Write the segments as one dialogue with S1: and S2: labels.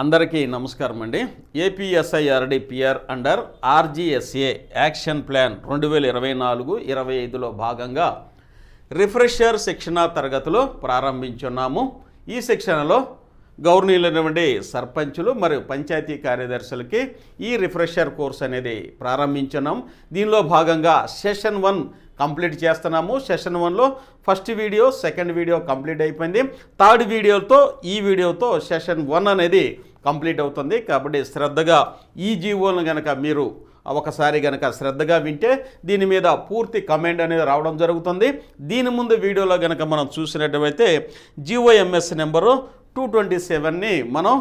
S1: అందరికీ నమస్కారం అండి. ఏపీఎస్ఐఆర్డీపీఆర్ అండర్ ఆర్జీఎస్ఏ యాక్షన్ ప్లాన్ 2024-25లో భాగంగా రిఫ్రెషర్ శిక్షణ తరగతులు ప్రారంభించున్నాము. ఈ శిక్షణలో గౌరవనీయులైనటువంటి సర్పంచులు మరియు పంచాయతీ కార్యదర్శులకి ఈ రిఫ్రెషర్ కోర్స్ అనేది ప్రారంభించున్నాం. దీనిలో భాగంగా సెషన్ 1 కంప్లీట్ చేస్తున్నాము. సెషన్ 1లో first video, second video complete అయిపోయింది. థర్డ్ వీడియోతో ఈ వీడియోతో సెషన్ 1 అనేది కంప్లీట్ అవుతుంది. కాబట్టి శ్రద్ధగా ఈ జీవోలను కనుక మీరు ఒకసారి కనుక శ్రద్ధగా వింటే దీని మీద పూర్తి కమెంట్ అనేది రావడం జరుగుతుంది. దీని ముందు వీడియోలో కనుక మనం చూసినట్లయితే GOMS నెంబరు 227ని మనం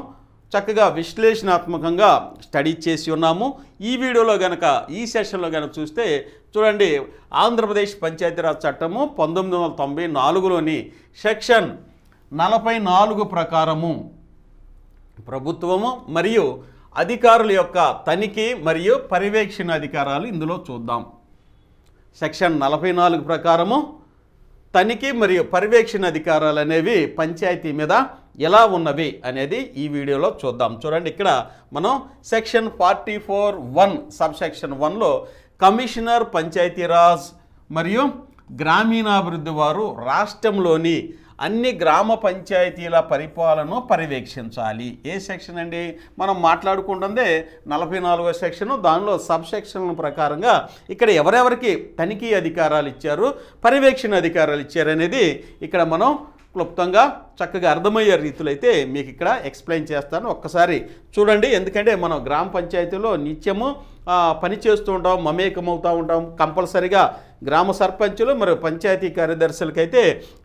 S1: చక్కగా విశ్లేషణాత్మకంగా స్టడీ చేసి ఉన్నాము. ఈ వీడియోలో కనుక ఈ సెషన్లో కనుక చూస్తే చూడండి, ఆంధ్రప్రదేశ్ పంచాయతీరాజ్ చట్టము 1994లోని సెక్షన్ 44 ప్రకారము ప్రభుత్వము మరియు అధికారుల యొక్క తనిఖీ మరియు పర్యవేక్షణ అధికారాలు ఇందులో చూద్దాం. సెక్షన్ 44 ప్రకారము తనిఖీ మరియు పర్యవేక్షణ అధికారాలు అనేవి పంచాయతీ మీద ఎలా ఉన్నవి అనేది ఈ వీడియోలో చూద్దాం. చూడండి, ఇక్కడ మనం section 44(1) sub section 1లో commissioner Panchayati Raj మరియు గ్రామీణాభివృద్ధి వారు రాష్ట్రంలోని అన్ని గ్రామ పంచాయతీల పరిపాలనను పర్యవేక్షించాలి. ఏ సెక్షన్ అండి? మనం మాట్లాడుకుంటుందే 44వ సెక్షను. దానిలో సబ్ సెక్షన్ల ప్రకారంగా ఇక్కడ ఎవరెవరికి తనిఖీ అధికారాలు ఇచ్చారు, పర్యవేక్షణ అధికారాలు ఇచ్చారు అనేది ఇక్కడ మనం క్లుప్తంగా చక్కగా అర్థమయ్యే రీతిలో అయితే మీకు ఇక్కడ ఎక్స్ప్లెయిన్ చేస్తాను. ఒక్కసారి చూడండి, ఎందుకంటే మనం గ్రామ పంచాయతీలో నిత్యము పని చేస్తూ ఉంటాం, మమేకమవుతూ ఉంటాం. కంపల్సరిగా గ్రామ సర్పంచులు మరియు పంచాయతీ కార్యదర్శులకైతే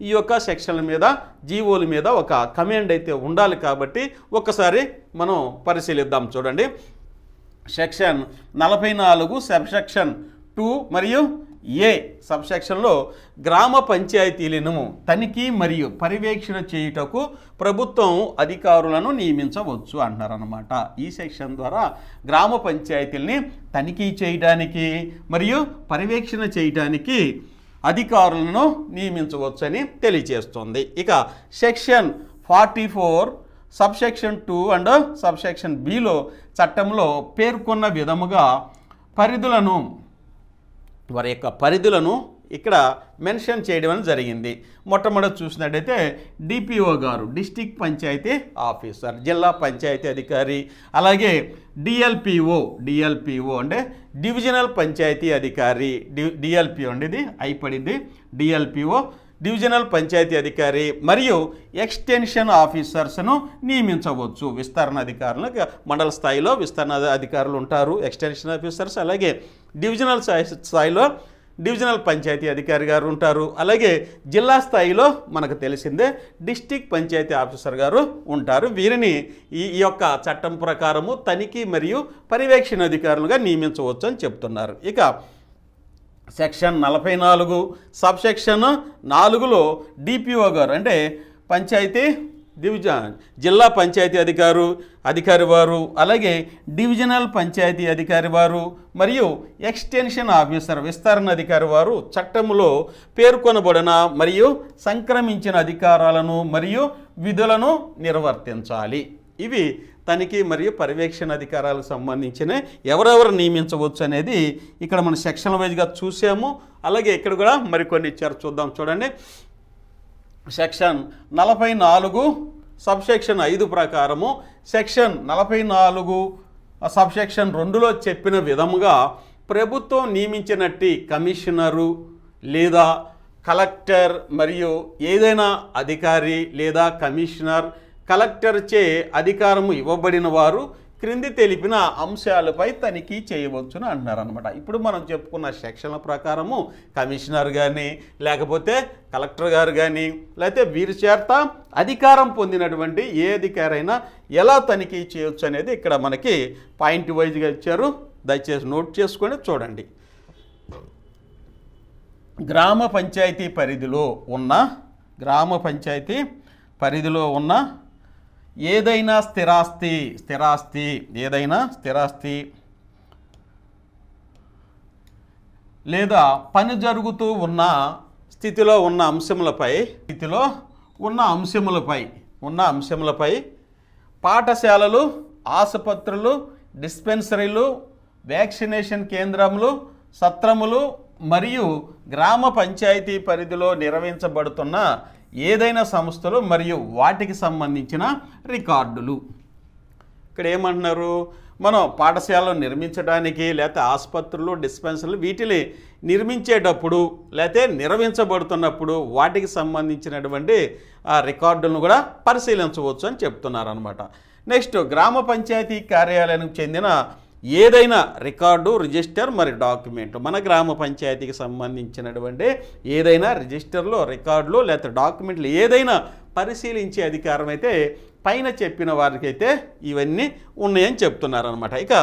S1: ఈ యొక్క సెక్షన్ల మీద, జీవోల మీద ఒక కమాండ్ అయితే ఉండాలి. కాబట్టి ఒక్కసారి మనం పరిశీలిద్దాం. చూడండి, సెక్షన్ 44 సబ్ సెక్షన్ 2 మరియు ఏ సబ్ సెక్షన్లో గ్రామ పంచాయతీలను తనిఖీ మరియు పర్యవేక్షణ చేయుటకు ప్రభుత్వం అధికారులను నియమించవచ్చు అంటున్నారన్నమాట. ఈ సెక్షన్ ద్వారా గ్రామ పంచాయతీలని తనిఖీ చేయడానికి మరియు పర్యవేక్షణ చేయడానికి అధికారులను నియమించవచ్చని తెలియజేస్తుంది. ఇక section 44 sub section 2 and sub section below చట్టంలో పేర్కొన్న విధముగా పరిధులను, వారి యొక్క పరిధులను ఇక్కడ మెన్షన్ చేయడం జరిగింది. మొట్టమొదటి చూసినట్టయితే డిపిఓ గారు, డిస్ట్రిక్ట్ పంచాయతీ ఆఫీసర్, జిల్లా పంచాయతీ అధికారి, అలాగే డిఎల్పిఓ అంటే డివిజనల్ పంచాయతీ అధికారి, డిఎల్పిఓ అంటే ఇది అయిపడింది, డిఎల్పిఓ డివిజనల్ పంచాయతీ అధికారి మరియు ఎక్స్టెన్షన్ ఆఫీసర్స్ను నియమించవచ్చు. విస్తరణ అధికారులు, మండల స్థాయిలో విస్తరణ అధికారులు ఉంటారు, ఎక్స్టెన్షన్ ఆఫీసర్స్. అలాగే డివిజనల్ స్థాయిలో డివిజనల్ పంచాయతీ అధికారి గారు ఉంటారు. అలాగే జిల్లా స్థాయిలో మనకు తెలిసిందే డిస్ట్రిక్ట్ పంచాయతీ ఆఫీసర్ గారు ఉంటారు. వీరిని ఈ యొక్క చట్టం ప్రకారము తనిఖీ మరియు పర్యవేక్షణ అధికారులుగా నియమించవచ్చు అని చెప్తున్నారు. ఇక సెక్షన్ 44 సబ్ సెక్షన్ 4లో డిపిఓ గారు అంటే పంచాయతీ జిల్లా పంచాయతీ అధికారి వారు, అలాగే డివిజనల్ పంచాయతీ అధికారి వారు మరియు ఎక్స్టెన్షన్ ఆఫీసర్ విస్తరణ అధికారి వారు చట్టంలో పేర్కొనబడిన మరియు సంక్రమించిన అధికారాలను మరియు విధులను నిర్వర్తించాలి. ఇవి తనిఖీ మరియు పర్యవేక్షణ అధికారాలకు సంబంధించిన ఎవరెవరు నియమించవచ్చు అనేది ఇక్కడ మనం సెక్షన్ వైజ్గా చూసాము. అలాగే ఇక్కడ కూడా మరికొన్ని ఇచ్చారు, చూద్దాం. చూడండి, సెక్షన్ 44 సబ్ సెక్షన్ 5 ప్రకారము సెక్షన్ 44 సబ్ సెక్షన్ 2లో చెప్పిన విధముగా ప్రభుత్వం నియమించినట్టి కమిషనరు లేదా కలెక్టర్ మరియు ఏదైనా అధికారి లేదా కమిషనర్, కలెక్టర్ చే అధికారము ఇవ్వబడిన వారు క్రింది తెలిపిన అంశాలపై తనిఖీ చేయవచ్చును అంటున్నారనమాట. ఇప్పుడు మనం చెప్పుకున్న సెక్షన్ల ప్రకారము కమిషనర్ కానీ లేకపోతే కలెక్టర్ గారు కానీ లేకపోతే వీరి చేత అధికారం పొందినటువంటి ఏ అధికారైనా ఎలా తనిఖీ చేయవచ్చు అనేది ఇక్కడ మనకి పాయింట్ వైజ్గా ఇచ్చారు. దయచేసి నోట్ చేసుకొని చూడండి. గ్రామ పంచాయతీ పరిధిలో ఉన్న ఏదైనా స్థిరాస్తి లేదా పని జరుగుతూ ఉన్న స్థితిలో ఉన్న అంశములపై పాఠశాలలు, ఆసుపత్రులు, డిస్పెన్సరీలు, వ్యాక్సినేషన్ కేంద్రములు, సత్రములు మరియు గ్రామ పంచాయతీ పరిధిలో నిర్వహించబడుతున్న ఏదైనా సంస్థలు మరియు వాటికి సంబంధించిన రికార్డులు. ఇక్కడ ఏమంటున్నారు, మనం పాఠశాలను నిర్మించడానికి లేకపోతే ఆసుపత్రులు, డిస్పెన్సరీలు వీటిని నిర్మించేటప్పుడు లేకపోతే నిర్వహించబడుతున్నప్పుడు వాటికి సంబంధించినటువంటి ఆ రికార్డులను కూడా పరిశీలించవచ్చు అని చెప్తున్నారు అనమాట. నెక్స్ట్, గ్రామ పంచాయతీ కార్యాలయానికి చెందిన ఏదైనా రికార్డు, రిజిస్టర్ మరి డాక్యుమెంట్, మన గ్రామ పంచాయతీకి సంబంధించినటువంటి ఏదైనా రిజిస్టర్లు, రికార్డులు లేకపోతే డాక్యుమెంట్లు ఏదైనా పరిశీలించే అధికారం అయితే పైన చెప్పిన వారికైతే ఇవన్నీ ఉన్నాయని చెప్తున్నారు అనమాట. ఇక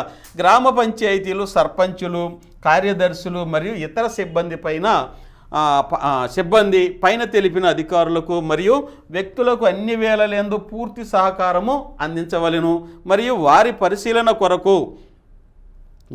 S1: గ్రామ పంచాయతీలు, సర్పంచులు, కార్యదర్శులు మరియు ఇతర సిబ్బంది పైన తెలిపిన అధికారులకు మరియు వ్యక్తులకు అన్ని వేళలందు పూర్తి సహకారము అందించవలెను మరియు వారి పరిశీలన కొరకు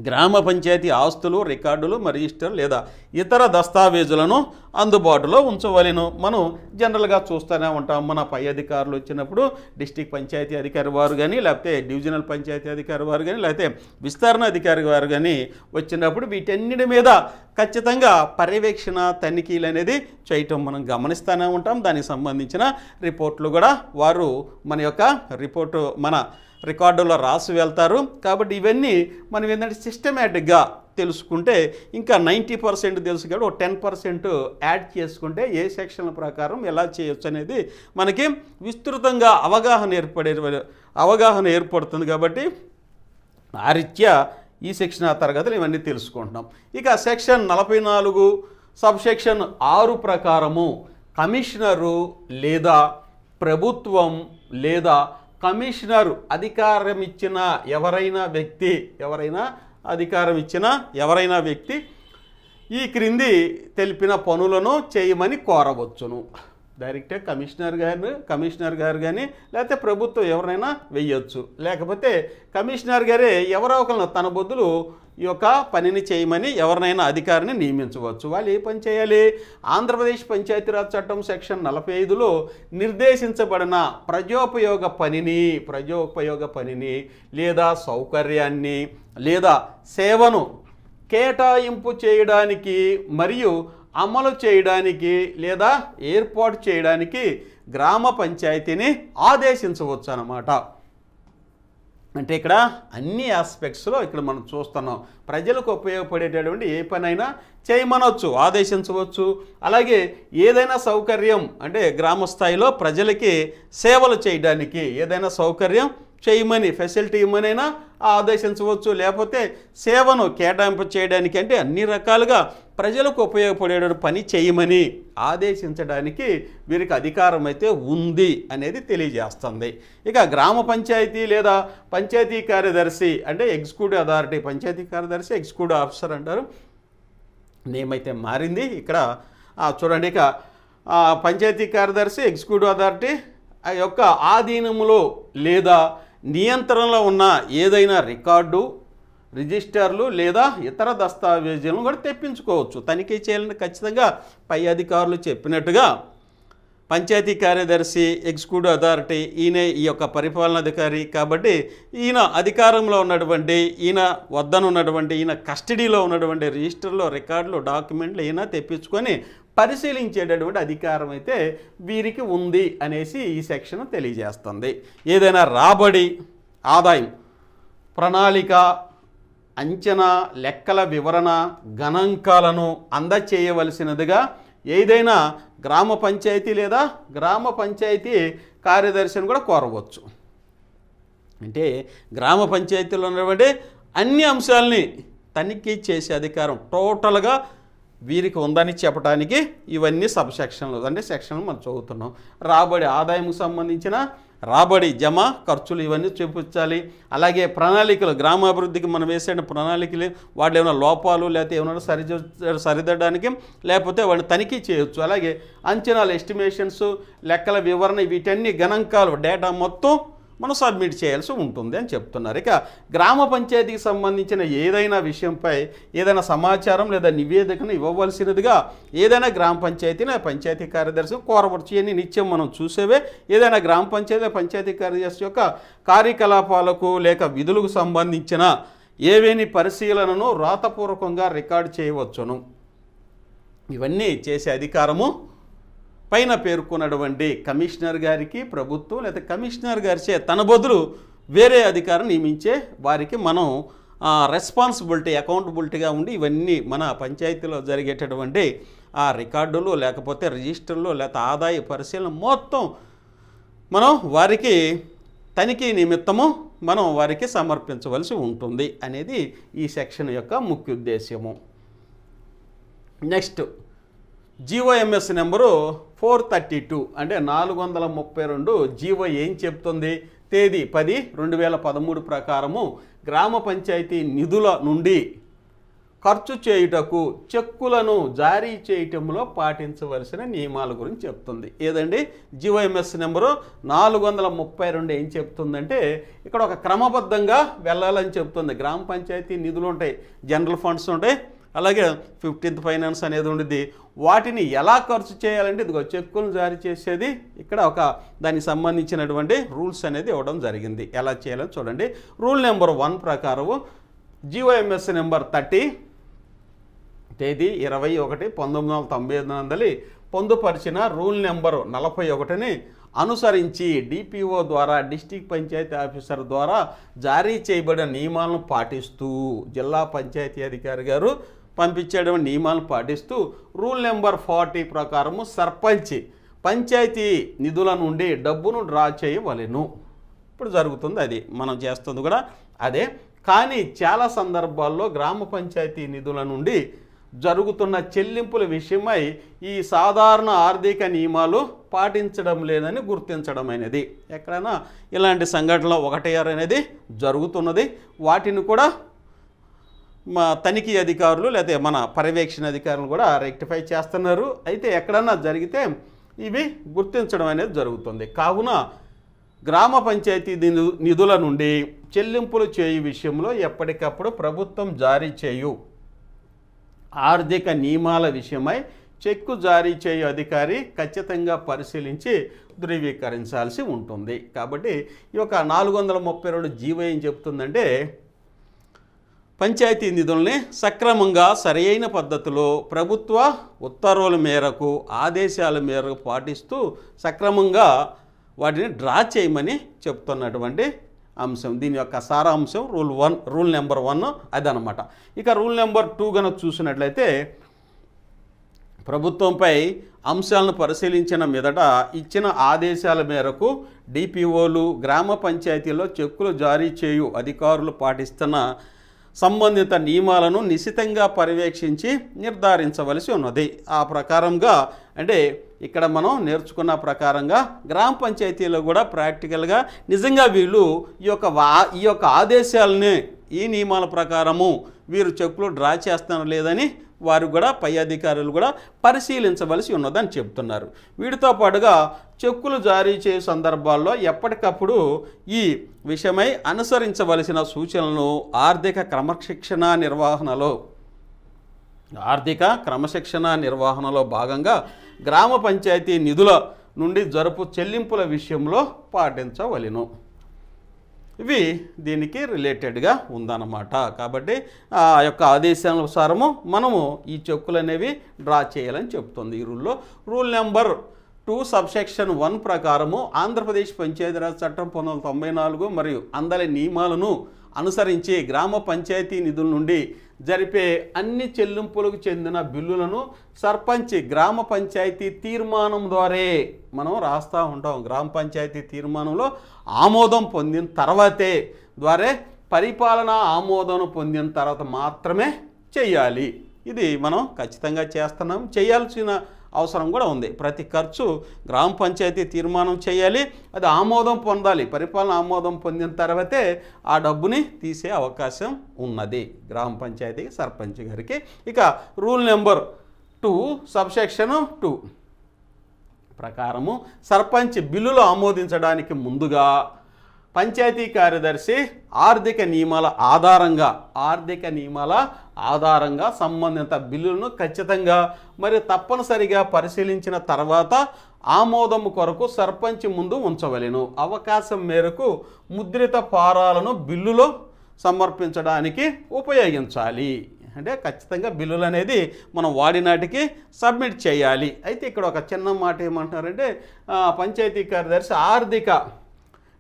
S1: గ్రామ పంచాయతీ ఆస్తులు, రికార్డులు, రిజిస్టర్ లేదా ఇతర దస్తావేజులను అందుబాటులో ఉంచవలెను. మనం జనరల్గా చూస్తూనే ఉంటాం, మన పై అధికారులు వచ్చినప్పుడు డిస్ట్రిక్ట్ పంచాయతీ అధికారి వారు కానీ లేకపోతే డివిజనల్ పంచాయతీ అధికారి వారు కానీ లేకపోతే విస్తరణ అధికారి వారు కానీ వచ్చినప్పుడు వీటన్నిటి మీద ఖచ్చితంగా పర్యవేక్షణ, తనిఖీలు అనేది చేయటం మనం గమనిస్తూనే ఉంటాం. దానికి సంబంధించిన రిపోర్ట్లు కూడా వారు మన రికార్డులో రాసి వెళ్తారు. కాబట్టి ఇవన్నీ మనం ఏంటంటే సిస్టమేటిక్గా తెలుసుకుంటే ఇంకా 90% తెలుసు కాబట్టి ఒక 10% యాడ్ చేసుకుంటే ఏ సెక్షన్ల ప్రకారం ఎలా చేయొచ్చు అనేది మనకి విస్తృతంగా అవగాహన ఏర్పడుతుంది. కాబట్టి ఆ రీత్యా ఈ శిక్షణా తరగతులు ఇవన్నీ తెలుసుకుంటున్నాం. ఇక సెక్షన్ 44 సబ్సెక్షన్ 6 ప్రకారము కమిషనరు లేదా ప్రభుత్వం లేదా కమిషనర్ అధికారం ఇచ్చిన ఎవరైనా వ్యక్తి ఈ క్రింది తెలిపిన పనులను చేయమని కోరవచ్చును. డైరెక్ట్గా కమిషనర్ గారు కానీ లేకపోతే ప్రభుత్వం ఎవరైనా వెయ్యొచ్చు. లేకపోతే కమిషనర్ గారే ఎవరో ఒకరు తన బదులు ఈ యొక్క పనిని చేయమని ఎవరినైనా అధికారిని నియమించవచ్చు. వాళ్ళు ఏ పని చేయాలి? ఆంధ్రప్రదేశ్ పంచాయతీరాజ్ చట్టం సెక్షన్ 45లో నిర్దేశించబడిన ప్రజోపయోగ పనిని లేదా సౌకర్యాన్ని లేదా సేవను కేటాయింపు చేయడానికి మరియు అమలు చేయడానికి లేదా ఏర్పాటు చేయడానికి గ్రామ పంచాయతీని ఆదేశించవచ్చు అన్నమాట. అంటే ఇక్కడ అన్ని ఆస్పెక్ట్స్లో ఇక్కడ మనం చూస్తున్నాం. ప్రజలకు ఉపయోగపడేటటువంటి ఏ పనైనా చేయమనవచ్చు, ఆదేశించవచ్చు. అలాగే ఏదైనా సౌకర్యం అంటే గ్రామ స్థాయిలో ప్రజలకి సేవలు చేయడానికి ఏదైనా సౌకర్యం చేయమని, ఫెసిలిటీ ఇవ్వమైనా ఆదేశించవచ్చు. లేకపోతే సేవను కేటాయింపు చేయడానికి అంటే అన్ని రకాలుగా ప్రజలకు ఉపయోగపడే పని చేయమని ఆదేశించడానికి వీరికి అధికారం అయితే ఉంది అనేది తెలియజేస్తుంది. ఇక గ్రామ పంచాయతీ లేదా పంచాయతీ కార్యదర్శి అంటే ఎగ్జిక్యూటివ్ అథారిటీ, పంచాయతీ కార్యదర్శి ఎగ్జిక్యూటివ్ ఆఫీసర్ అంటారు. నేమ్ అయితే మారింది ఇక్కడ చూడండి. ఇక పంచాయతీ కార్యదర్శి ఎగ్జిక్యూటివ్ అథారిటీ యొక్క ఆధీనంలో లేదా నియంత్రణలో ఉన్న ఏదైనా రికార్డు, రిజిస్టర్లు లేదా ఇతర దస్తావేజులను కూడా తెప్పించుకోవచ్చు. తనిఖీ చేయాలని ఖచ్చితంగా పై అధికారులు చెప్పినట్టుగా పంచాయతీ కార్యదర్శి ఎగ్జిక్యూటివ్ అథారిటీ ఈ యొక్క పరిపాలనాధికారి. కాబట్టి ఈయన అధికారంలో ఉన్నటువంటి, ఈయన కస్టడీలో ఉన్నటువంటి రిజిస్టర్లు, రికార్డులు, డాక్యుమెంట్లు ఈయన తెప్పించుకొని పరిశీలించేటటువంటి అధికారం అయితే వీరికి ఉంది అనేసి ఈ సెక్షన్ తెలియజేస్తుంది. ఏదైనా రాబడి, ఆదాయం, ప్రణాళిక, అంచనా, లెక్కల వివరణ, గణాంకాలను అందచేయవలసినదిగా ఏదైనా గ్రామ పంచాయతీ లేదా గ్రామ పంచాయతీ కార్యదర్శిని కూడా కోరవచ్చు. అంటే గ్రామ పంచాయతీలో ఉన్నటువంటి అన్ని అంశాలని తనిఖీ చేసే అధికారం టోటల్గా వీరికి ఉందని చెప్పడానికి ఇవన్నీ సబ్ సెక్షన్లు అంటే సెక్షన్లు మనం చదువుతున్నాం. రాబడి, ఆదాయంకు సంబంధించిన రాబడి, జమ, ఖర్చులు ఇవన్నీ చూపించాలి. అలాగే ప్రణాళికలు, గ్రామాభివృద్ధికి మనం వేసే ప్రణాళికలు వాటి ఏమైనా లోపాలు లేకపోతే ఏమైనా సరిదిద్దడానికి లేకపోతే వాటిని తనిఖీ చేయొచ్చు. అలాగే అంచనాలు, ఎస్టిమేషన్స్, లెక్కల వివరణ, వీటన్ని గణాంకాలు, డేటా మొత్తం మనం సబ్మిట్ చేయాల్సి ఉంటుంది అని చెప్తున్నారు. ఇక గ్రామ పంచాయతీకి సంబంధించిన ఏదైనా విషయంపై ఏదైనా సమాచారం లేదా నివేదికను ఇవ్వవలసినదిగా ఏదైనా గ్రామ పంచాయతీని పంచాయతీ కార్యదర్శి కోరవచ్చు. ఇవన్నీ నిత్యం మనం చూసేవే. ఏదైనా గ్రామ పంచాయతీ కార్యదర్శి యొక్క కార్యకలాపాలకు లేక విధులకు సంబంధించిన ఏవేని పరిశీలనను రాతపూర్వకంగా రికార్డు చేయవచ్చును. ఇవన్నీ చేసే అధికారము పైన పేర్కొన్నటువంటి కమిషనర్ గారికి ప్రభుత్వం లేదా కమిషనర్ గారిచే తన బదులు వేరే అధికారం నియమించే వారికి మనం రెస్పాన్సిబిలిటీ అకౌంటబిలిటీగా ఉండి ఇవన్నీ మన పంచాయతీలో జరిగేటటువంటి ఆ రికార్డులు లేకపోతే రిజిస్టర్లు లేకపోతే ఆదాయ పరిశీలన మొత్తం మనం వారికి తనిఖీ నిమిత్తము మనం వారికి సమర్పించవలసి ఉంటుంది అనేది ఈ సెక్షన్ యొక్క ముఖ్య ఉద్దేశ్యము. నెక్స్ట్ జీవోఎంఎస్ నెంబరు 432 అంటే 432 జీవో ఏం చెప్తుంది? తేదీ 10/2013 ప్రకారము గ్రామ పంచాయతీ నిధుల నుండి ఖర్చు చేయుటకు చెక్కులను జారీ చేయటంలో పాటించవలసిన నియమాల గురించి చెప్తుంది. ఏదండి జీవోఎంఎస్ నెంబరు 432 ఏం చెప్తుందంటే ఇక్కడ ఒక క్రమబద్ధంగా వెళ్ళాలని చెప్తుంది. గ్రామ పంచాయతీ నిధులు ఉంటాయి, జనరల్ ఫండ్స్ ఉంటాయి, అలాగే 15th ఫైనాన్స్ అనేది ఉండేది. వాటిని ఎలా ఖర్చు చేయాలంటే ఇదిగో చెక్కులను జారీ చేసేది ఇక్కడ ఒక దానికి సంబంధించినటువంటి రూల్స్ అనేది ఇవ్వడం జరిగింది. ఎలా చేయాలని చూడండి. రూల్ నెంబర్ 1 ప్రకారం జీవోఎంఎస్ నెంబర్ 30 తేదీ 21/1995 పొందుపరిచిన రూల్ నెంబరు 41ని అనుసరించి డిపిఓ ద్వారా డిస్ట్రిక్ట్ పంచాయతీ ఆఫీసర్ ద్వారా జారీ చేయబడిన నియమాలను పాటిస్తూ జిల్లా పంచాయతీ అధికారి గారు పంపించేటువంటి నియమాలను పాటిస్తూ రూల్ నెంబర్ 40 ప్రకారము సర్పంచ్ పంచాయతీ నిధుల నుండి డబ్బును డ్రా చేయవలెను. ఇప్పుడు జరుగుతుంది అది, మనం చేస్తుంది కూడా అదే. కానీ చాలా సందర్భాల్లో గ్రామ పంచాయతీ నిధుల నుండి జరుగుతున్న చెల్లింపుల విషయమై ఈ సాధారణ ఆర్థిక నియమాలు పాటించడం లేదని గుర్తించడం అనేది ఎక్కడైనా ఇలాంటి సంఘటనలు 1 అనేది జరుగుతున్నది. వాటిని కూడా మా తనిఖీ అధికారులు లేదా మన పర్యవేక్షణ అధికారులు కూడా రెక్టిఫై చేస్తున్నారు. అయితే ఎక్కడన్నా జరిగితే ఇవి గుర్తించడం అనేది జరుగుతుంది. కావున గ్రామ పంచాయతీ నిధుల నుండి చెల్లింపులు చేయు విషయంలో ఎప్పటికప్పుడు ప్రభుత్వం జారీ చేయు ఆర్థిక నియమాల విషయమై చెక్కు జారీ చేయు అధికారి ఖచ్చితంగా పరిశీలించి ధృవీకరించాల్సి ఉంటుంది. కాబట్టి ఈ యొక్క 432 జీవో ఏం చెప్తుందంటే పంచాయతీ నిధుల్ని సక్రమంగా సరైన పద్ధతిలో ప్రభుత్వ ఉత్తర్వుల మేరకు ఆదేశాల మేరకు పాటిస్తూ సక్రమంగా వాటిని డ్రా చేయమని చెప్తున్నటువంటి అంశం. దీని యొక్క సారాంశం రూల్ నెంబర్ 1 అదనమాట. ఇక రూల్ నెంబర్ 2 కనుక చూసినట్లయితే ప్రభుత్వంపై అంశాలను పరిశీలించిన మీదట ఇచ్చిన ఆదేశాల మేరకు డిపిఓలు గ్రామ పంచాయతీల్లో చెక్కులు జారీ చేయు అధికారులు పాటిస్తున్న సంబంధిత నియమాలను నిశితంగా పర్యవేక్షించి నిర్ధారించవలసి ఉన్నది. ఆ ప్రకారంగా అంటే ఇక్కడ మనం నేర్చుకున్న ప్రకారంగా గ్రామ పంచాయతీలో కూడా ప్రాక్టికల్గా నిజంగా వీళ్ళు ఈ యొక్క ఆదేశాలని ఈ నియమాల ప్రకారము వీరు చెక్కులు డ్రా చేస్తారో లేదని వారు కూడా పై అధికారులు కూడా పరిశీలించవలసి ఉన్నదని చెప్తున్నారు. వీటితో పాటుగా చెక్కులు జారీ చేయు సందర్భాల్లో ఎప్పటికప్పుడు ఈ విషయమై అనుసరించవలసిన సూచనలను ఆర్థిక క్రమశిక్షణ నిర్వహణలో భాగంగా గ్రామ పంచాయతీ నిధుల నుండి జరుపు చెల్లింపుల విషయంలో పాటించవలెను. ఇవి దీనికి రిలేటెడ్గా ఉందన్నమాట. కాబట్టి ఆ యొక్క ఆదేశానుసారము మనము ఈ చెక్కులు అనేవి డ్రా చేయాలని చెప్తుంది ఈ రూల్లో. రూల్ నెంబర్ 2 సబ్సెక్షన్ 1 ప్రకారము ఆంధ్రప్రదేశ్ పంచాయతీరాజ్ చట్టం 1994 మరియు అందరి నియమాలను అనుసరించి గ్రామ పంచాయతీ నిధుల నుండి జరిపే అన్ని చెల్లింపులకు చెందిన బిల్లులను సర్పంచ్ గ్రామ పంచాయతీ తీర్మానం ద్వారా మనం రాస్తూ ఉంటాం. గ్రామ పంచాయతీ తీర్మానంలో ఆమోదం పొందిన తర్వాతే ద్వారా పరిపాలన ఆమోదం పొందిన తర్వాత మాత్రమే చేయాలి. ఇది మనం ఖచ్చితంగా చేస్తున్నాం, చేయాల్సిన అవసరం కూడా ఉంది. ప్రతి ఖర్చు గ్రామ పంచాయతీ తీర్మానం చేయాలి, అది ఆమోదం పొందాలి. పరిపాలన ఆమోదం పొందిన తర్వాతే ఆ డబ్బుని తీసే అవకాశం ఉన్నది గ్రామ పంచాయతీకి సర్పంచ్ గారికి. ఇక రూల్ నెంబర్ 2 సబ్సెక్షన్ 2 ప్రకారము సర్పంచ్ బిల్లులు ఆమోదించడానికి ముందుగా పంచాయతీ కార్యదర్శి ఆర్థిక నియమాల ఆధారంగా సంబంధిత బిల్లులను ఖచ్చితంగా మరియు తప్పనిసరిగా పరిశీలించిన తర్వాత ఆమోదం కొరకు సర్పంచ్ ముందు ఉంచవలెను. అవకాశం మేరకు ముద్రిత ఫారాలను బిల్లులో సమర్పించడానికి ఉపయోగించాలి. అంటే ఖచ్చితంగా బిల్లులు అనేది మనం వాడినాటికి సబ్మిట్ చేయాలి. అయితే ఇక్కడ ఒక చిన్న మాట ఏమంటున్నారంటే పంచాయతీ కార్యదర్శి ఆర్థిక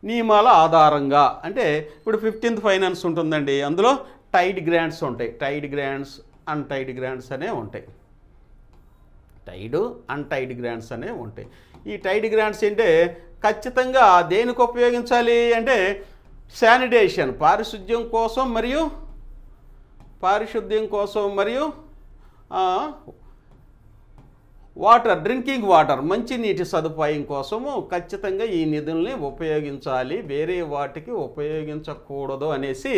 S1: నియమాల ఆధారంగా అంటే ఇప్పుడు 15th ఫైనాన్స్ ఉంటుందండి, అందులో టైడ్ గ్రాంట్స్ ఉంటాయి, టైడ్ గ్రాంట్స్ అన్టైడ్ గ్రాంట్స్ అనేవి ఉంటాయి, టైడ్ అన్టైడ్ గ్రాంట్స్ అనేవి ఉంటాయి. ఈ టైడ్ గ్రాంట్స్ అంటే ఖచ్చితంగా దేనికి ఉపయోగించాలి అంటే శానిటేషన్ పారిశుద్ధ్యం కోసం మరియు వాటర్ డ్రింకింగ్ వాటర్ మంచినీటి సదుపాయం కోసము ఖచ్చితంగా ఈ నిధుల్ని ఉపయోగించాలి, వేరే వాటికి ఉపయోగించకూడదు అనేసి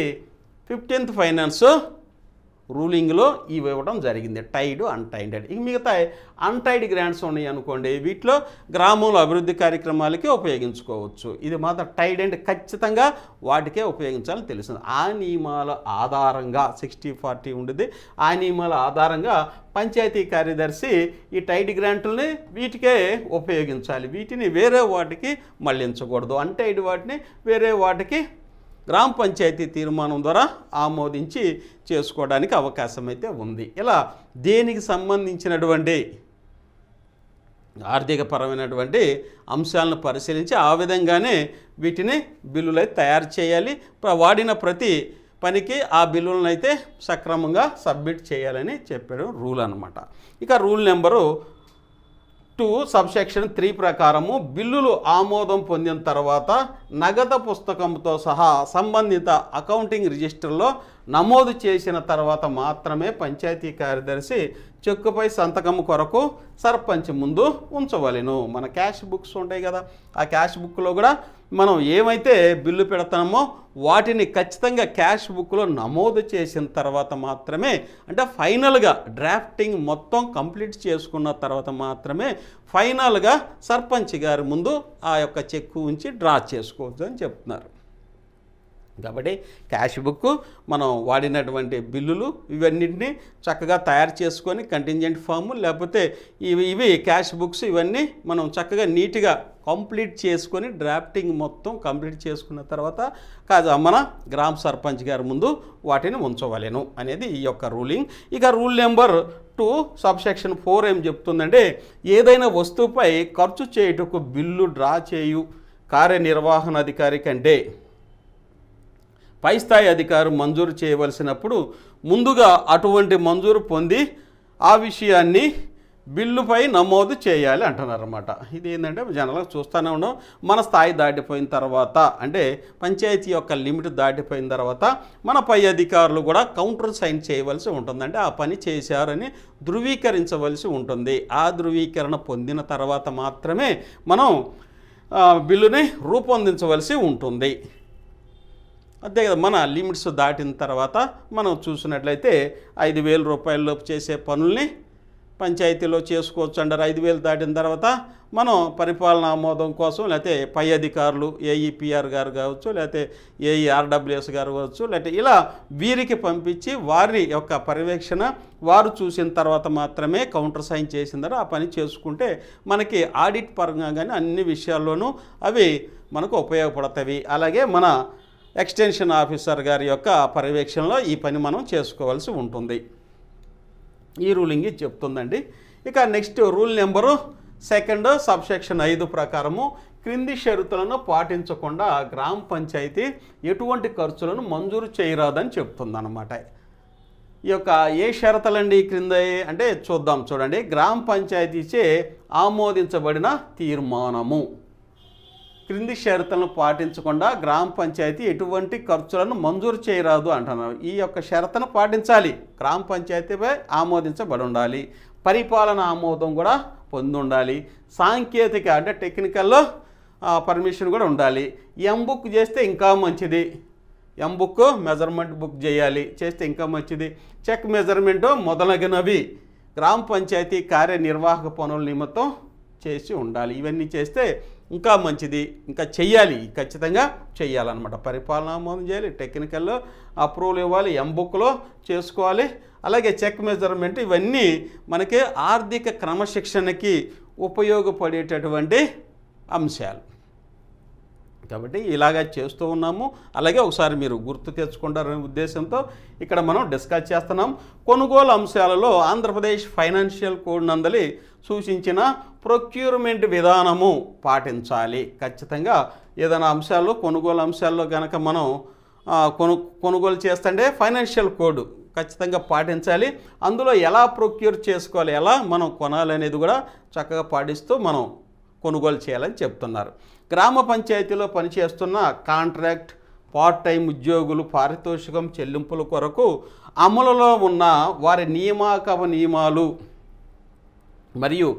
S1: 15th ఫైనాన్స్ రూలింగ్లో ఇవి ఇవ్వడం జరిగింది, టైడ్ అన్టైడెడ్. ఇక మిగతా అన్టైడ్ గ్రాంట్స్ ఉన్నాయి అనుకోండి, వీటిలో గ్రామంలో అభివృద్ధి కార్యక్రమాలకి ఉపయోగించుకోవచ్చు. ఇది మాత్రం టైడ్ అంటే ఖచ్చితంగా వాటికే ఉపయోగించాలని తెలిసింది. ఆ నియమాల ఆధారంగా 60-40 ఉండేది. ఆ నియమాల ఆధారంగా పంచాయతీ కార్యదర్శి ఈ టైడ్ గ్రాంట్లని వీటికే ఉపయోగించాలి, వీటిని వేరే వాటికి మళ్లించకూడదు. అన్టైడ్ వాటిని వేరే వాటికి గ్రామ పంచాయతీ తీర్మానం ద్వారా ఆమోదించి చేసుకోవడానికి అవకాశం అయితే ఉంది. ఇలా దేనికి సంబంధించినటువంటి ఆర్థికపరమైనటువంటి అంశాలను పరిశీలించి ఆ విధంగానే వీటిని బిల్లులు అయితే తయారు చేయాలి. వాడిన ప్రతి పనికి ఆ బిల్లులను అయితే సక్రమంగా సబ్మిట్ చేయాలని చెప్పాడు రూల్ అన్నమాట. ఇక రూల్ నెంబరు 2 సబ్సెక్షన్ 3 ప్రకారము బిల్లులు ఆమోదం పొందిన తర్వాత నగదు పుస్తకంతో సహా సంబంధిత అకౌంటింగ్ రిజిస్టర్లో నమోదు చేసిన తర్వాత మాత్రమే పంచాయతీ కార్యదర్శి చెక్కుపై సంతకం కొరకు సర్పంచ్ ముందు ఉంచవలెను. మన క్యాష్ బుక్స్ ఉంటాయి కదా, ఆ క్యాష్ బుక్లో కూడా మనం ఏమైతే బిల్లు పెడతామో వాటిని ఖచ్చితంగా క్యాష్ బుక్లో నమోదు చేసిన తర్వాత మాత్రమే, అంటే ఫైనల్గా డ్రాఫ్టింగ్ మొత్తం కంప్లీట్ చేసుకున్న తర్వాత మాత్రమే ఫైనల్గా సర్పంచ్ గారి ముందు ఆ యొక్క చెక్కు ఉంచి డ్రా చేసుకోవచ్చు అని చెప్తున్నారు. కాబట్టి క్యాష్ బుక్ మనం వాడినటువంటి బిల్లులు ఇవన్నింటినీ చక్కగా తయారు చేసుకొని కంటింజెంట్ ఫాము లేకపోతే ఇవి క్యాష్ బుక్స్ ఇవన్నీ మనం చక్కగా నీట్గా కంప్లీట్ చేసుకొని డ్రాఫ్టింగ్ మొత్తం కంప్లీట్ చేసుకున్న తర్వాత మన గ్రామ సర్పంచ్ గారి ముందు వాటిని ఉంచవలెను అనేది ఈ యొక్క రూలింగ్. ఇక రూల్ నెంబర్ 2 సబ్సెక్షన్ 4 ఏం చెప్తుందంటే ఏదైనా వస్తువుపై ఖర్చు చేయుటకు బిల్లు డ్రా చేయు కార్యనిర్వహణాధికారి కంటే పై స్థాయి అధికారి మంజూరు చేయవలసినప్పుడు ముందుగా అటువంటి మంజూరు పొంది ఆ విషయాన్ని బిల్లుపై నమోదు చేయాలి అంటున్నారన్నమాట. ఇది ఏంటంటే జనరల్గా చూస్తూనే ఉన్నాం, మన స్థాయి దాటిపోయిన తర్వాత అంటే పంచాయతీ యొక్క లిమిట్ దాటిపోయిన తర్వాత మన పై అధికారులు కూడా కౌంటర్ సైన్ చేయవలసి ఉంటుంది, అంటే ఆ పని చేశారని ధృవీకరించవలసి ఉంటుంది. ఆ ధృవీకరణ పొందిన తర్వాత మాత్రమే మనం బిల్లుని రూపొందించవలసి ఉంటుంది. అంతే కదా, మన లిమిట్స్ దాటిన తర్వాత మనం చూసినట్లయితే 5,000 రూపాయలలోపు చేసే పనుల్ని పంచాయతీలో చేసుకోవచ్చు అంటారు. 5,000 దాటిన తర్వాత మనం పరిపాలన ఆమోదం కోసం లేకపోతే పై అధికారులు ఏఈపిఆర్ గారు కావచ్చు, లేకపోతే ఏఈఆర్డబ్ల్యూఎస్ గారు కావచ్చు, లేకపోతే ఇలా వీరికి పంపించి వారి యొక్క పర్యవేక్షణ వారు చూసిన తర్వాత మాత్రమే కౌంటర్ సైన్ చేసిందారు ఆ పని చేసుకుంటే మనకి ఆడిట్ పరంగా కానీ అన్ని విషయాల్లోనూ అవి మనకు ఉపయోగపడతాయి. అలాగే మన ఎక్స్టెన్షన్ ఆఫీసర్ గారి యొక్క పర్యవేక్షణలో ఈ పని మనం చేసుకోవాల్సి ఉంటుంది. ఈ రూలింగ్ చెప్తుందండి. ఇక నెక్స్ట్ రూల్ నెంబరు 2 సబ్సెక్షన్ 5 ప్రకారము క్రింది షరతులను పాటించకుండా గ్రామ పంచాయతీ ఎటువంటి ఖర్చులను మంజూరు చేయరాదని చెప్తుందన్నమాట. ఈ యొక్క ఏ షరతులండి క్రింద అంటే చూడండి. గ్రామ పంచాయతీచే ఆమోదించబడిన తీర్మానము క్రింది షరతులను పాటించకుండా గ్రామ పంచాయతీ ఎటువంటి ఖర్చులను మంజూరు చేయరాదు అంటున్నారు. ఈ యొక్క షరతును పాటించాలి, గ్రామ పంచాయతీపై ఆమోదించబడి ఉండాలి, పరిపాలన ఆమోదం కూడా పొంది ఉండాలి, సాంకేతిక అంటే టెక్నికల్లో పర్మిషన్ కూడా ఉండాలి. బుక్ చేస్తే ఇంకా మంచిది, బుక్ మెజర్మెంట్ బుక్ చేస్తే ఇంకా మంచిది, చెక్ మెజర్మెంటు మొదలగినవి గ్రామ పంచాయతీ కార్యనిర్వాహక పనుల నిమిత్తం చేసి ఉండాలి. ఇవన్నీ చేస్తే ఇంకా మంచిది, ఇంకా చెయ్యాలి, ఖచ్చితంగా చెయ్యాలన్నమాట. పరిపాలన ఆమోదం చేయాలి, టెక్నికల్లో అప్రూవల్ ఇవ్వాలి, ఎంబుక్లో చేసుకోవాలి, అలాగే చెక్ మెజర్మెంట్, ఇవన్నీ మనకి ఆర్థిక క్రమశిక్షణకి ఉపయోగపడేటటువంటి అంశాలు. కాబట్టి ఇలాగా చేస్తూ ఉన్నాము. అలాగే ఒకసారి మీరు గుర్తు తెచ్చుకుంటారనే ఉద్దేశంతో ఇక్కడ మనం డిస్కస్ చేస్తున్నాం. కొనుగోలు అంశాలలో ఆంధ్రప్రదేశ్ ఫైనాన్షియల్ కోడ్ నందలి సూచించిన ప్రొక్యూర్మెంట్ విధానము పాటించాలి. ఖచ్చితంగా ఏదైనా అంశాల్లో కొనుగోలు అంశాల్లో కనుక మనం కొనుగోలు చేస్తుంటే ఫైనాన్షియల్ కోడ్ ఖచ్చితంగా పాటించాలి. అందులో ఎలా ప్రొక్యూర్ చేసుకోవాలి, ఎలా మనం కొనాలనేది కూడా చక్కగా పాటిస్తూ మనం కొనుగోలు చేయాలని చెప్తున్నారు. గ్రామ పంచాయతీలో పనిచేస్తున్న కాంట్రాక్ట్ పార్ట్ టైం ఉద్యోగులు పారితోషికం చెల్లింపుల కొరకు అమలులో ఉన్న వారి నియామకాలు మరియు